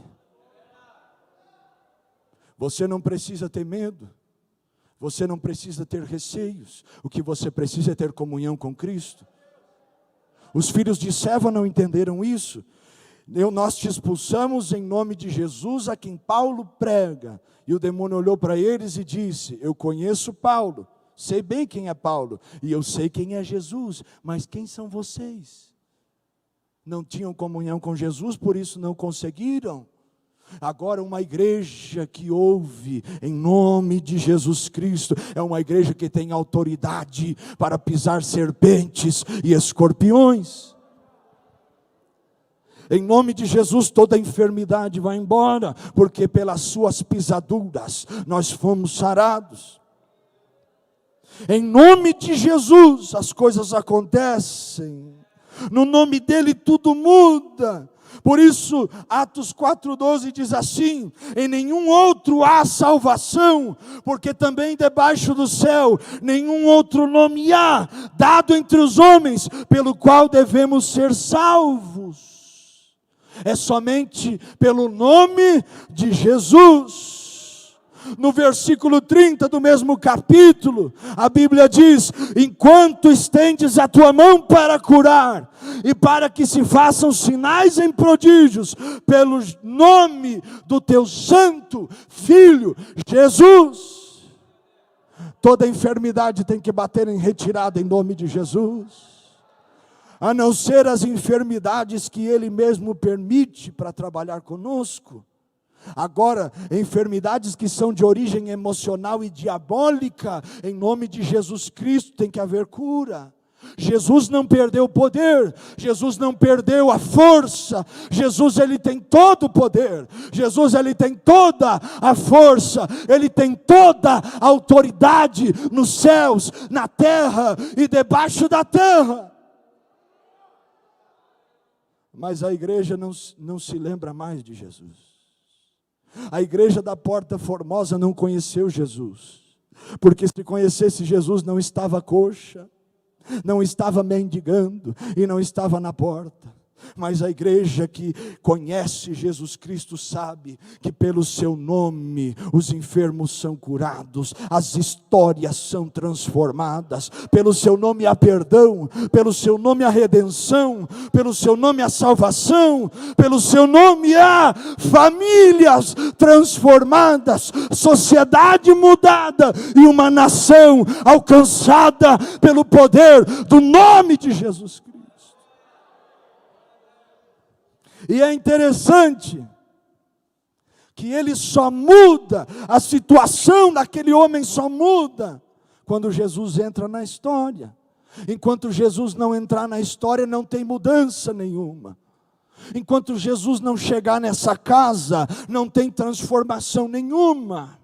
Você não precisa ter medo. Você não precisa ter receios. O que você precisa é ter comunhão com Cristo. Os filhos de Seva não entenderam isso. Nós te expulsamos em nome de Jesus, a quem Paulo prega. E o demônio olhou para eles e disse, eu conheço Paulo, sei bem quem é Paulo, e eu sei quem é Jesus, mas quem são vocês? Não tinham comunhão com Jesus, por isso não conseguiram. Agora uma igreja que ouve em nome de Jesus Cristo, é uma igreja que tem autoridade para pisar serpentes e escorpiões. Em nome de Jesus toda enfermidade vai embora, porque pelas suas pisaduras nós fomos sarados. Em nome de Jesus as coisas acontecem, no nome dele tudo muda. Por isso, Atos 4,12 diz assim, em nenhum outro há salvação, porque também debaixo do céu, nenhum outro nome há, dado entre os homens, pelo qual devemos ser salvos. É somente pelo nome de Jesus. No versículo 30 do mesmo capítulo, a Bíblia diz, enquanto estendes a tua mão para curar, e para que se façam sinais em prodígios, pelo nome do teu santo Filho, Jesus. Toda enfermidade tem que bater em retirada em nome de Jesus. A não ser as enfermidades que Ele mesmo permite para trabalhar conosco. Agora, enfermidades que são de origem emocional e diabólica, em nome de Jesus Cristo tem que haver cura. Jesus não perdeu o poder, Jesus não perdeu a força, Jesus ele tem todo o poder, Jesus ele tem toda a força, ele tem toda a autoridade nos céus, na terra e debaixo da terra. Mas a igreja não se lembra mais de Jesus. A igreja da Porta Formosa não conheceu Jesus, porque se conhecesse Jesus não estava coxa, não estava mendigando e não estava na porta. Mas a igreja que conhece Jesus Cristo sabe que pelo seu nome os enfermos são curados, as histórias são transformadas, pelo seu nome há perdão, pelo seu nome há redenção, pelo seu nome há salvação, pelo seu nome há famílias transformadas, sociedade mudada e uma nação alcançada pelo poder do nome de Jesus Cristo. E é interessante que ele só muda, a situação daquele homem só muda quando Jesus entra na história. Enquanto Jesus não entrar na história, não tem mudança nenhuma. Enquanto Jesus não chegar nessa casa, não tem transformação nenhuma.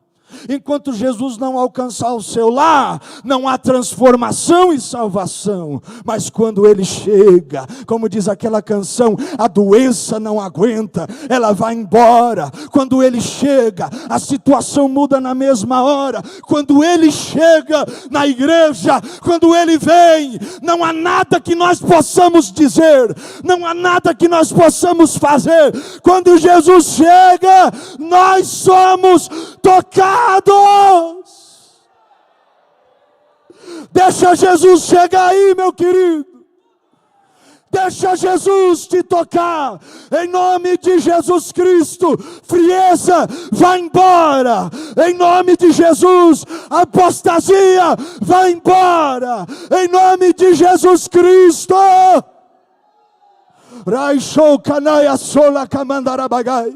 Enquanto Jesus não alcançar o seu lar, não há transformação e salvação. Mas quando Ele chega, como diz aquela canção, a doença não aguenta, ela vai embora. Quando Ele chega, a situação muda na mesma hora. Quando Ele chega na igreja, quando Ele vem, não há nada que nós possamos dizer, não há nada que nós possamos fazer. Quando Jesus chega, nós somos tocados. Deixa Jesus chegar aí, meu querido. Deixa Jesus te tocar. Em nome de Jesus Cristo, frieza vai embora. Em nome de Jesus, apostasia vai embora. Em nome de Jesus Cristo. Raishou canaya sola kamandarabagai.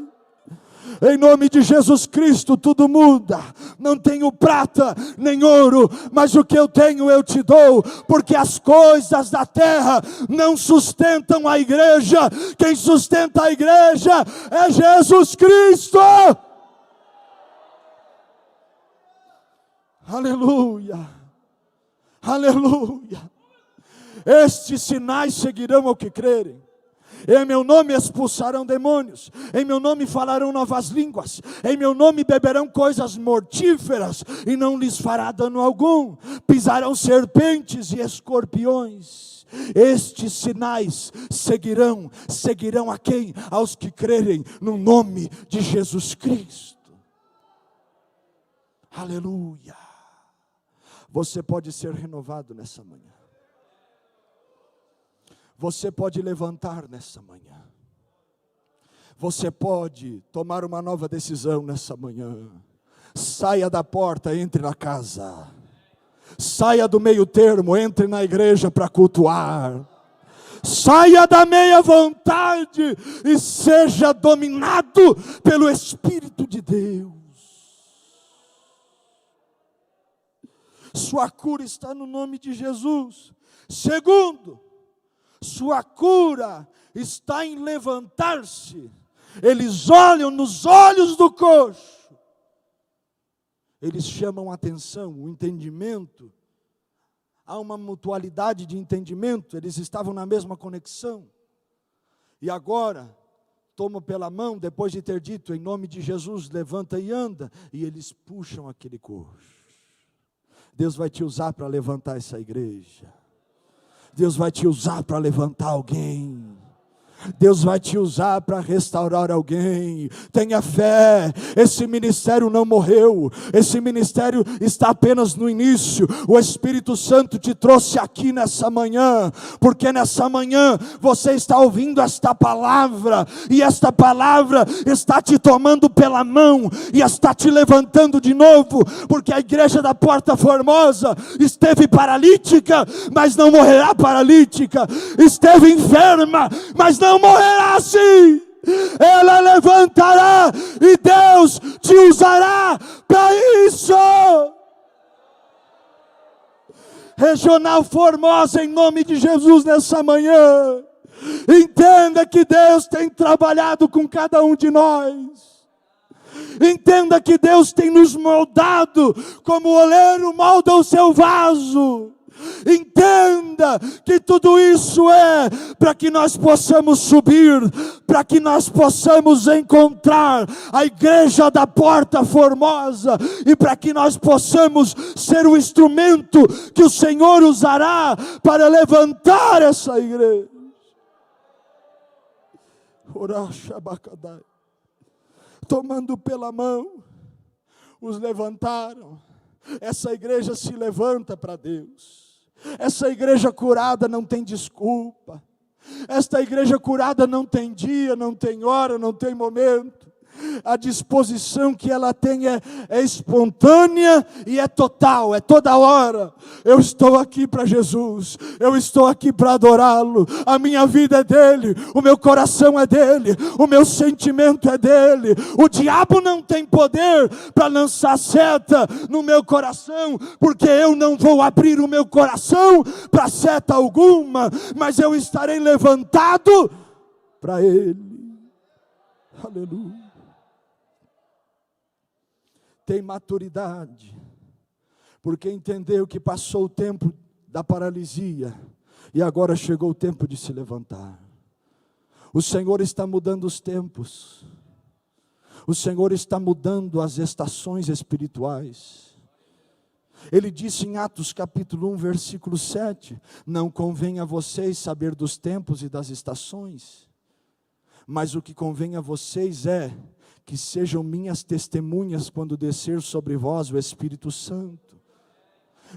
Em nome de Jesus Cristo, tudo muda. Não tenho prata nem ouro, mas o que eu tenho eu te dou, porque as coisas da terra não sustentam a igreja. Quem sustenta a igreja é Jesus Cristo. Aleluia, aleluia. Estes sinais seguirão ao que crerem. Em meu nome expulsarão demônios, em meu nome falarão novas línguas, em meu nome beberão coisas mortíferas e não lhes fará dano algum, pisarão serpentes e escorpiões. Estes sinais seguirão a quem? Aos que crerem no nome de Jesus Cristo. Aleluia. Você pode ser renovado nessa manhã. Você pode levantar nessa manhã. Você pode tomar uma nova decisão nessa manhã. Saia da porta, entre na casa. Saia do meio termo, entre na igreja para cultuar. Saia da meia vontade e seja dominado pelo Espírito de Deus. Sua cura está no nome de Jesus. Segundo, sua cura está em levantar-se. Eles olham nos olhos do coxo. Eles chamam a atenção, o entendimento. Há uma mutualidade de entendimento. Eles estavam na mesma conexão. E agora, toma pela mão, depois de ter dito, em nome de Jesus, levanta e anda. E eles puxam aquele coxo. Deus vai te usar para levantar essa igreja. Deus vai te usar para levantar alguém. Deus vai te usar para restaurar alguém. Tenha fé, esse ministério não morreu, esse ministério está apenas no início. O Espírito Santo te trouxe aqui nessa manhã, porque nessa manhã você está ouvindo esta palavra, e esta palavra está te tomando pela mão, e está te levantando de novo, porque a igreja da Porta Formosa esteve paralítica, mas não morrerá paralítica, esteve enferma, mas não morrerá assim. Ela levantará e Deus te usará para isso. Regional Formosa, em nome de Jesus, nessa manhã, entenda que Deus tem trabalhado com cada um de nós. Entenda que Deus tem nos moldado como o oleiro molda o seu vaso. Entenda que tudo isso é para que nós possamos subir, para que nós possamos encontrar a igreja da Porta Formosa, e para que nós possamos ser o instrumento que o Senhor usará para levantar essa igreja. Tomando pela mão, os levantaram. Essa igreja se levanta para Deus. Essa igreja curada não tem desculpa. Esta igreja curada não tem dia, não tem hora, não tem momento. A disposição que ela tem é espontânea e é total, é toda hora. Eu estou aqui para Jesus, eu estou aqui para adorá-lo. A minha vida é dele, o meu coração é dele, o meu sentimento é dele. O diabo não tem poder para lançar seta no meu coração, porque eu não vou abrir o meu coração para seta alguma, mas eu estarei levantado para ele. Aleluia. tem maturidade, porque entendeu que passou o tempo da paralisia e agora chegou o tempo de se levantar. O Senhor está mudando os tempos, o Senhor está mudando as estações espirituais. Ele disse em Atos capítulo 1, versículo 7, não convém a vocês saber dos tempos e das estações, mas o que convém a vocês é que sejam minhas testemunhas quando descer sobre vós o Espírito Santo.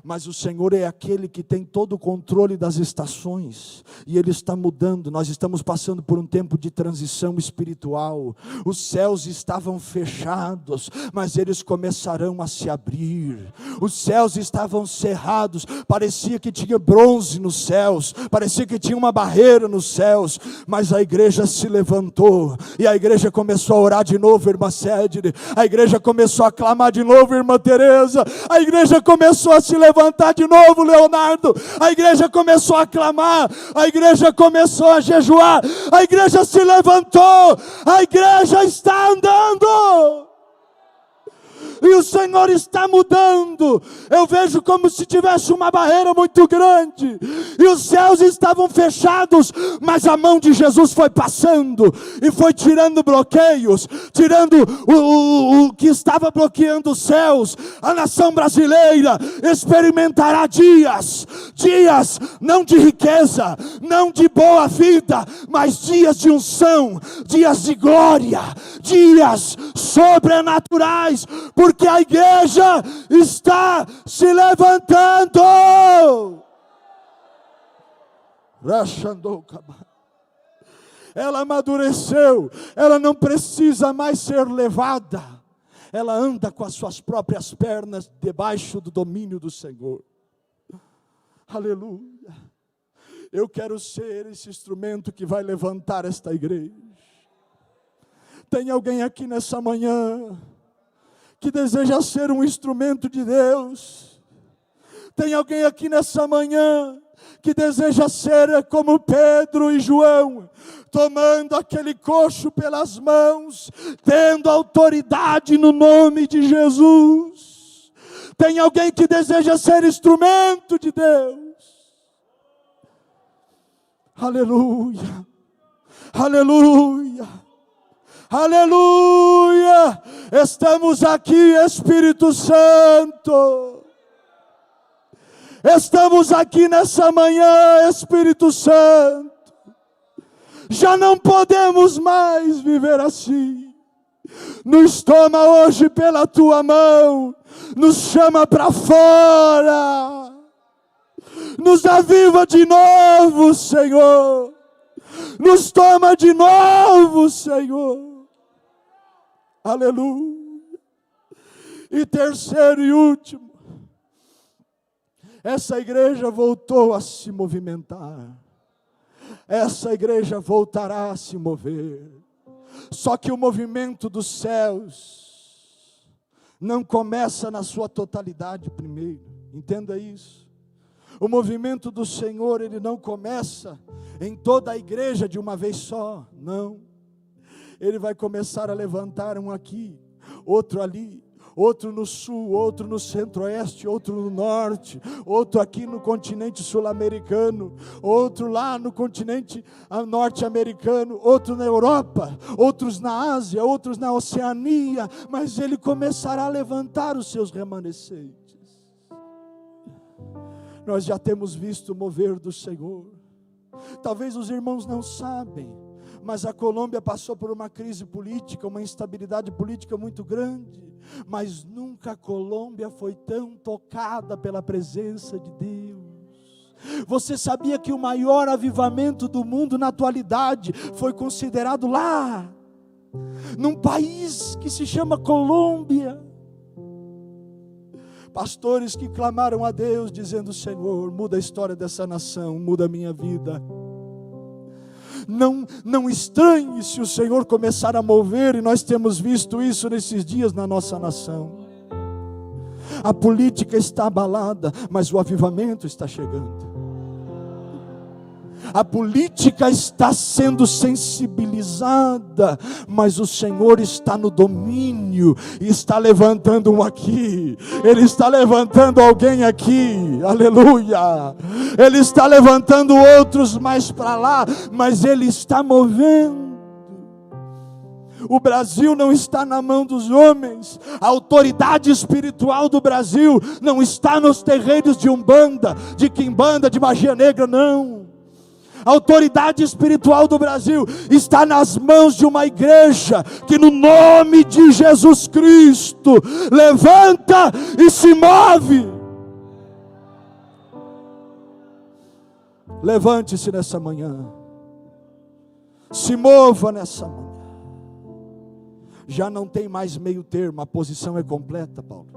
Mas o Senhor é aquele que tem todo o controle das estações, e Ele está mudando. Nós estamos passando por um tempo de transição espiritual. Os céus estavam fechados, mas eles começarão a se abrir. Os céus estavam cerrados, parecia que tinha bronze nos céus, parecia que tinha uma barreira nos céus, mas a igreja se levantou, e a igreja começou a orar de novo, irmã Cédine, a igreja começou a clamar de novo, irmã Teresa, a igreja começou a se levantar de novo, Leonardo, a igreja começou a clamar, a igreja começou a jejuar, a igreja se levantou, a igreja está andando, e o Senhor está mudando. Eu vejo como se tivesse uma barreira muito grande, e os céus estavam fechados, mas a mão de Jesus foi passando, e foi tirando bloqueios, tirando o que estava bloqueando os céus. A nação brasileira experimentará dias não de riqueza, não de boa vida, mas dias de unção, dias de glória, dias sobrenaturais, porque a igreja está se levantando. Ela amadureceu, ela não precisa mais ser levada, ela anda com as suas próprias pernas debaixo do domínio do Senhor. Aleluia. Eu quero ser esse instrumento que vai levantar esta igreja. Tem alguém aqui nessa manhã que deseja ser um instrumento de Deus? Tem alguém aqui nessa manhã que deseja ser como Pedro e João, tomando aquele coxo pelas mãos, tendo autoridade no nome de Jesus? Tem alguém que deseja ser instrumento de Deus? Aleluia, aleluia, aleluia. Estamos aqui, Espírito Santo. Estamos aqui nessa manhã, Espírito Santo. Já não podemos mais viver assim. Nos toma hoje pela tua mão, nos chama para fora, nos aviva de novo, Senhor. Nos toma de novo, Senhor. Aleluia. E terceiro e último, essa igreja voltou a se movimentar. Essa igreja voltará a se mover. Só que o movimento dos céus não começa na sua totalidade primeiro. Entenda isso. O movimento do Senhor, ele não começa em toda a igreja de uma vez só. Não. Ele vai começar a levantar um aqui, outro ali, outro no sul, outro no centro-oeste, outro no norte, outro aqui no continente sul-americano, outro lá no continente norte-americano, outro na Europa, outros na Ásia, outros na Oceania, mas ele começará a levantar os seus remanescentes. Nós já temos visto o mover do Senhor. Talvez os irmãos não sabem, mas a Colômbia passou por uma crise política, uma instabilidade política muito grande, mas nunca a Colômbia foi tão tocada pela presença de Deus. Você sabia que o maior avivamento do mundo na atualidade foi considerado lá, num país que se chama Colômbia? Pastores que clamaram a Deus dizendo: Senhor, muda a história dessa nação, muda a minha vida. Não estranhe se o Senhor começar a mover, e nós temos visto isso nesses dias na nossa nação. A política está abalada, mas o avivamento está chegando. A política está sendo sensibilizada, mas o Senhor está no domínio e está levantando um aqui. Ele está levantando alguém aqui, aleluia. Ele está levantando outros mais para lá, mas Ele está movendo. O Brasil não está na mão dos homens. A autoridade espiritual do Brasil não está nos terreiros de Umbanda, de Quimbanda, de magia negra, não. A autoridade espiritual do Brasil está nas mãos de uma igreja que, no nome de Jesus Cristo, levanta e se move. Levante-se nessa manhã, se mova nessa manhã. Já não tem mais meio termo, a posição é completa, Paulo,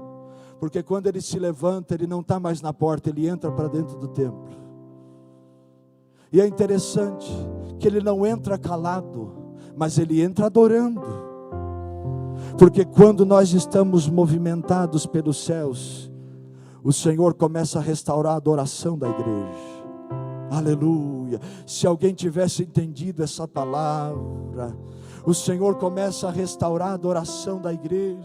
porque quando ele se levanta, ele não está mais na porta, ele entra para dentro do templo. E é interessante que ele não entra calado, mas ele entra adorando. Porque quando nós estamos movimentados pelos céus, o Senhor começa a restaurar a adoração da igreja. Aleluia. Se alguém tivesse entendido essa palavra, o Senhor começa a restaurar a adoração da igreja.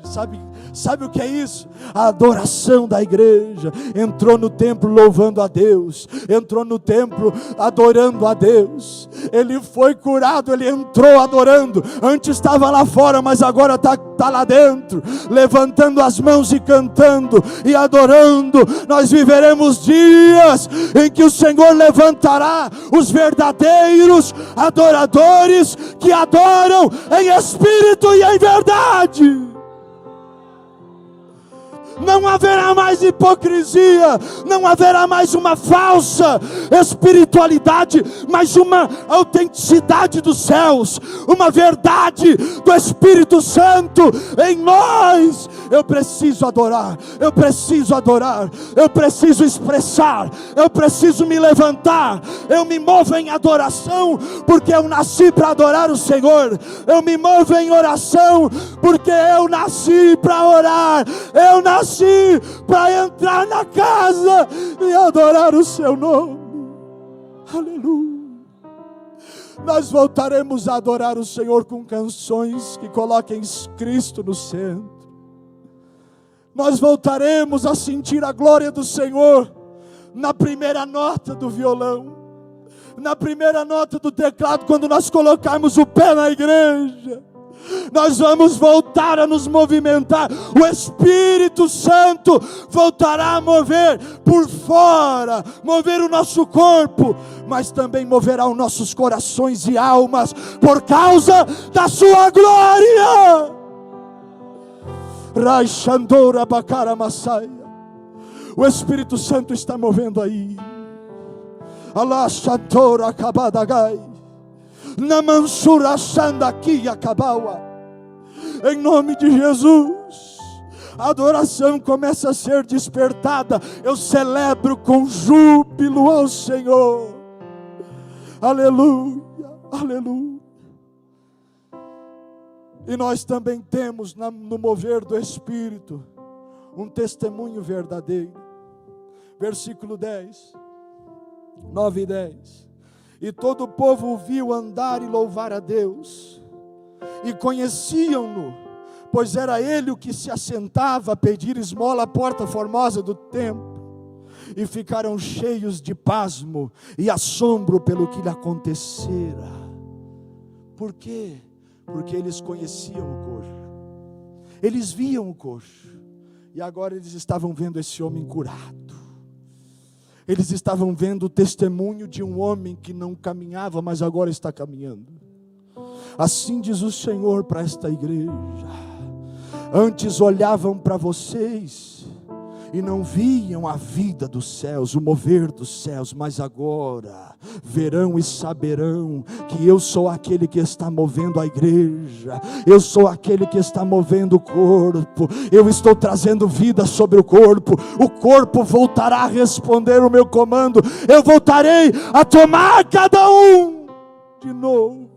Sabe o que é isso? A adoração da igreja. Entrou no templo louvando a Deus, entrou no templo adorando a Deus. Ele foi curado, ele entrou adorando. Antes estava lá fora, mas agora está lá dentro, levantando as mãos e cantando e adorando. Nós viveremos dias em que o Senhor levantará os verdadeiros adoradores que adoram em espírito e em verdade. Não haverá mais hipocrisia, não haverá mais uma falsa espiritualidade, mas uma autenticidade dos céus, uma verdade do Espírito Santo em nós. Eu preciso adorar, eu preciso adorar, eu preciso expressar, eu preciso me levantar. Eu me movo em adoração porque eu nasci para adorar o Senhor. Eu me movo em oração porque eu nasci para orar. Eu nasci para entrar na casa e adorar o seu nome. Aleluia. Nós voltaremos a adorar o Senhor com canções que coloquem Cristo no centro. Nós voltaremos a sentir a glória do Senhor na primeira nota do violão, na primeira nota do teclado, quando nós colocarmos o pé na igreja. Nós vamos voltar a nos movimentar. O Espírito Santo voltará a mover por fora, mover o nosso corpo, mas também moverá os nossos corações e almas, por causa da sua glória. Raishandora Bakara Massaia. O Espírito Santo está movendo aí. Alashantora Kabadagai. Namansura Shandaki Akabawa. Em nome de Jesus, a adoração começa a ser despertada. Eu celebro com júbilo ao Senhor. Aleluia, aleluia. E nós também temos no mover do Espírito um testemunho verdadeiro. Versículo 10, 9 e 10. E todo o povo o viu andar e louvar a Deus, e conheciam-no, pois era ele o que se assentava a pedir esmola à porta formosa do templo, e ficaram cheios de pasmo e assombro pelo que lhe acontecera. Por quê? Porque eles conheciam o coxo, eles viam o coxo, e agora eles estavam vendo esse homem curado. Eles estavam vendo o testemunho de um homem que não caminhava, mas agora está caminhando. Assim diz o Senhor para esta igreja: antes olhavam para vocês e não viam a vida dos céus, o mover dos céus, mas agora verão e saberão que eu sou aquele que está movendo a igreja, eu sou aquele que está movendo o corpo, eu estou trazendo vida sobre o corpo voltará a responder o meu comando, eu voltarei a tomar cada um de novo.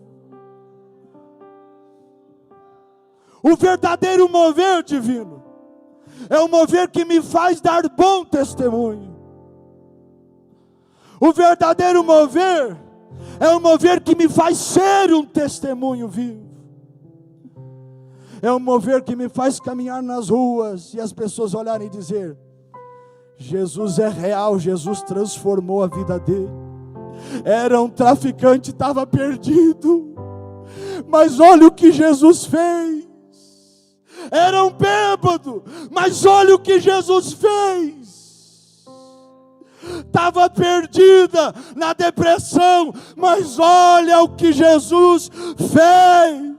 O verdadeiro mover divino é o mover que me faz dar bom testemunho. O verdadeiro mover É um mover que me faz ser um testemunho vivo. É um mover que me faz caminhar nas ruas e as pessoas olharem e dizer: Jesus é real, Jesus transformou a vida dele. Era um traficante, estava perdido, mas olha o que Jesus fez. Era um bêbado, mas olha o que Jesus fez. Estava perdida na depressão, mas olha o que Jesus fez.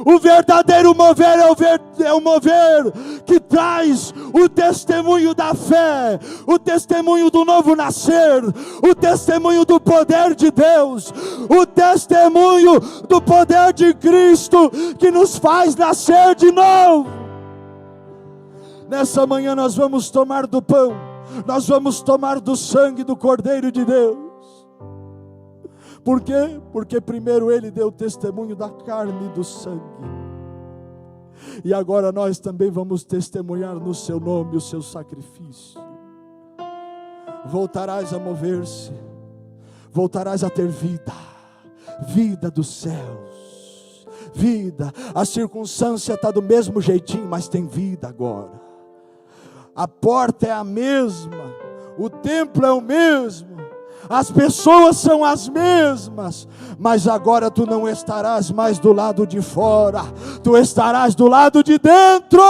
O verdadeiro mover é o mover que traz o testemunho da fé, o testemunho do novo nascer, o testemunho do poder de Deus, o testemunho do poder de Cristo que nos faz nascer de novo. Nessa manhã nós vamos tomar do pão, nós vamos tomar do sangue do Cordeiro de Deus. Por quê? Porque primeiro Ele deu testemunho da carne e do sangue. E agora nós também vamos testemunhar no Seu nome o Seu sacrifício. Voltarás a mover-se, voltarás a ter vida, vida dos céus, vida. A circunstância está do mesmo jeitinho, mas tem vida agora. A porta é a mesma, o templo é o mesmo, as pessoas são as mesmas, mas agora tu não estarás mais do lado de fora, tu estarás do lado de dentro.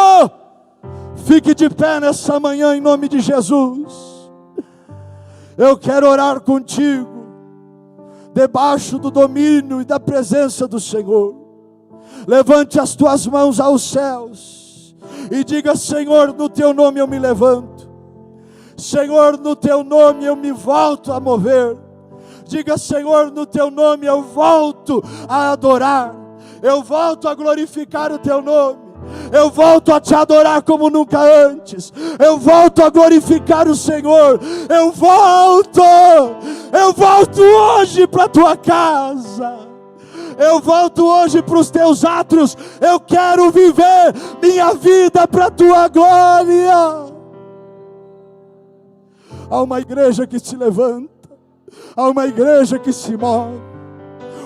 Fique de pé nessa manhã em nome de Jesus. Eu quero orar contigo, debaixo do domínio e da presença do Senhor. Levante as tuas mãos aos céus e diga: Senhor, no teu nome eu me levanto. Senhor, no teu nome eu me volto a mover. Diga: Senhor, no teu nome eu volto a adorar. Eu volto a glorificar o teu nome. Eu volto a te adorar como nunca antes. Eu volto a glorificar o Senhor. Eu volto hoje para a tua casa. Eu volto hoje para os teus átrios. Eu quero viver minha vida para a tua glória. Há uma igreja que se levanta, há uma igreja que se move.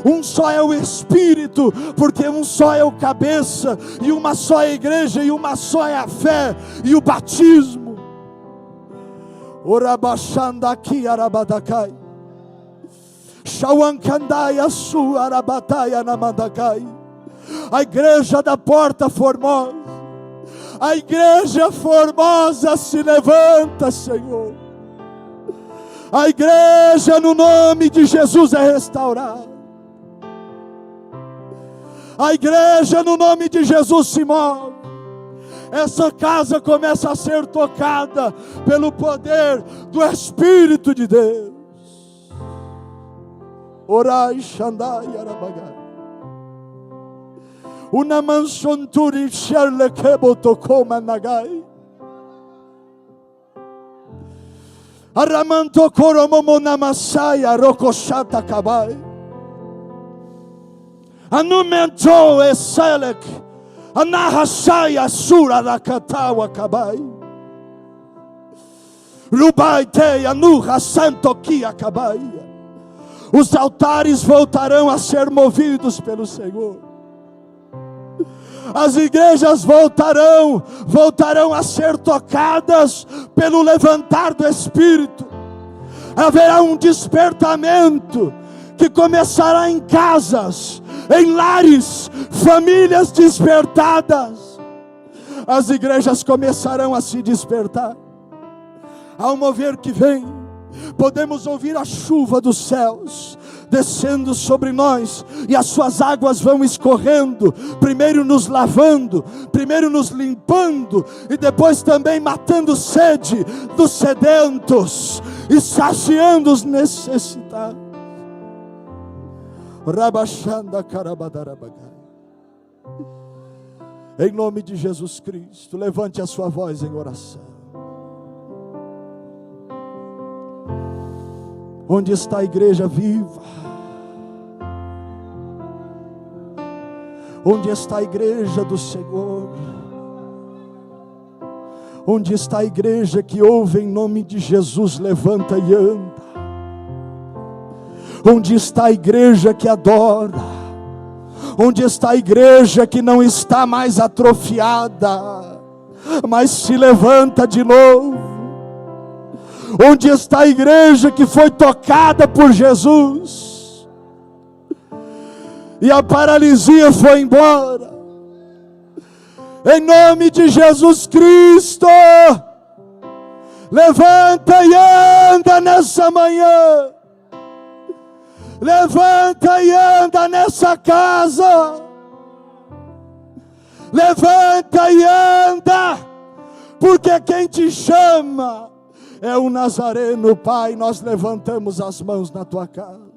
Um só é o Espírito, porque um só é o cabeça, e uma só é a igreja, e uma só é a fé e o batismo. Orabachandaki arabadakai, Shawankandai asu arabatai anamadakai. A igreja da Porta Formosa, a igreja formosa se levanta, Senhor. A igreja no nome de Jesus é restaurada. A igreja no nome de Jesus se move. Essa casa começa a ser tocada pelo poder do Espírito de Deus. Orai Shandai Arabagai. Una mansonturi sherle kebo tokoma nagai. Aramanto koromomo namasaya rokoshata kabai. Anumento eselek anahasaya sura rakatawa kabai. Rubaite anuha santo kia kabai. Os altares voltarão a ser movidos pelo Senhor. As igrejas voltarão a ser tocadas pelo levantar do Espírito. Haverá um despertamento que começará em casas, em lares, famílias despertadas. As igrejas começarão a se despertar. Há um mover que vem. Podemos ouvir a chuva dos céus descendo sobre nós, e as suas águas vão escorrendo, primeiro nos lavando, primeiro nos limpando, e depois também matando sede dos sedentos e saciando os necessitados. Rabachanda karabadarabagai. Em nome de Jesus Cristo, levante a sua voz em oração. Onde está a igreja viva? Onde está a igreja do Senhor? Onde está a igreja que ouve em nome de Jesus, levanta e anda? Onde está a igreja que adora? Onde está a igreja que não está mais atrofiada, mas se levanta de novo? Onde está a igreja que foi tocada por Jesus e a paralisia foi embora? Em nome de Jesus Cristo, levanta e anda nessa manhã. Levanta e anda nessa casa. Levanta e anda, porque quem te chama é o Nazareno. Pai, nós levantamos as mãos na tua casa,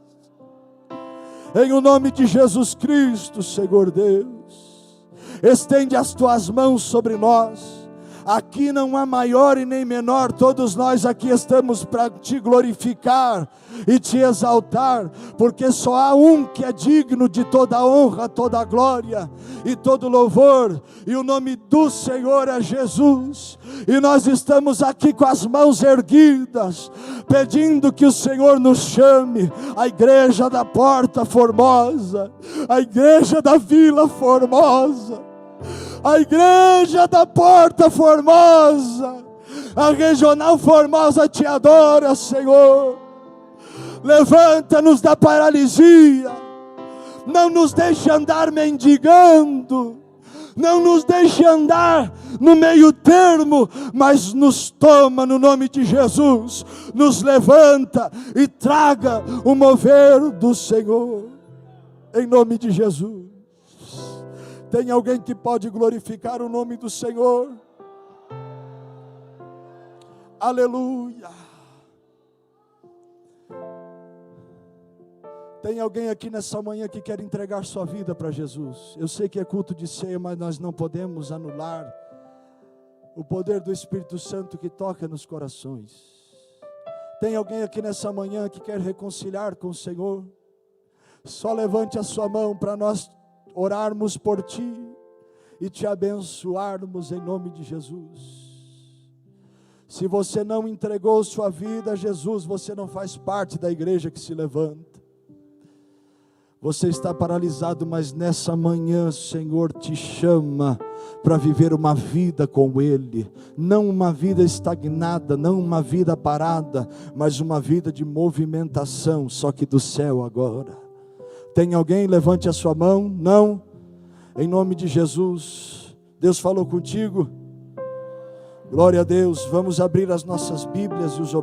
em o nome de Jesus Cristo. Senhor Deus, estende as tuas mãos sobre nós. Aqui não há maior e nem menor, todos nós aqui estamos para te glorificar e te exaltar, porque só há um que é digno de toda honra, toda glória e todo louvor, e o nome do Senhor é Jesus. E nós estamos aqui com as mãos erguidas, pedindo que o Senhor nos chame, a igreja da Porta Formosa, a igreja da Vila Formosa, a igreja da Porta Formosa, a Regional Formosa te adora, Senhor. Levanta-nos da paralisia, não nos deixe andar mendigando, não nos deixe andar no meio termo, mas nos toma no nome de Jesus, nos levanta e traga o mover do Senhor, em nome de Jesus. Tem alguém que pode glorificar o nome do Senhor? Aleluia. Tem alguém aqui nessa manhã que quer entregar sua vida para Jesus? Eu sei que é culto de ceia, mas nós não podemos anular o poder do Espírito Santo que toca nos corações. Tem alguém aqui nessa manhã que quer reconciliar com o Senhor? Só levante a sua mão para nós orarmos por ti e te abençoarmos em nome de Jesus. Se você não entregou sua vida a Jesus, você não faz parte da igreja que se levanta. Você está paralisado, mas nessa manhã o Senhor te chama para viver uma vida com Ele. Não uma vida estagnada, não uma vida parada, mas uma vida de movimentação, só que do céu agora. Tem alguém? Levante a sua mão. Não? Em nome de Jesus. Deus falou contigo? Glória a Deus. Vamos abrir as nossas Bíblias e os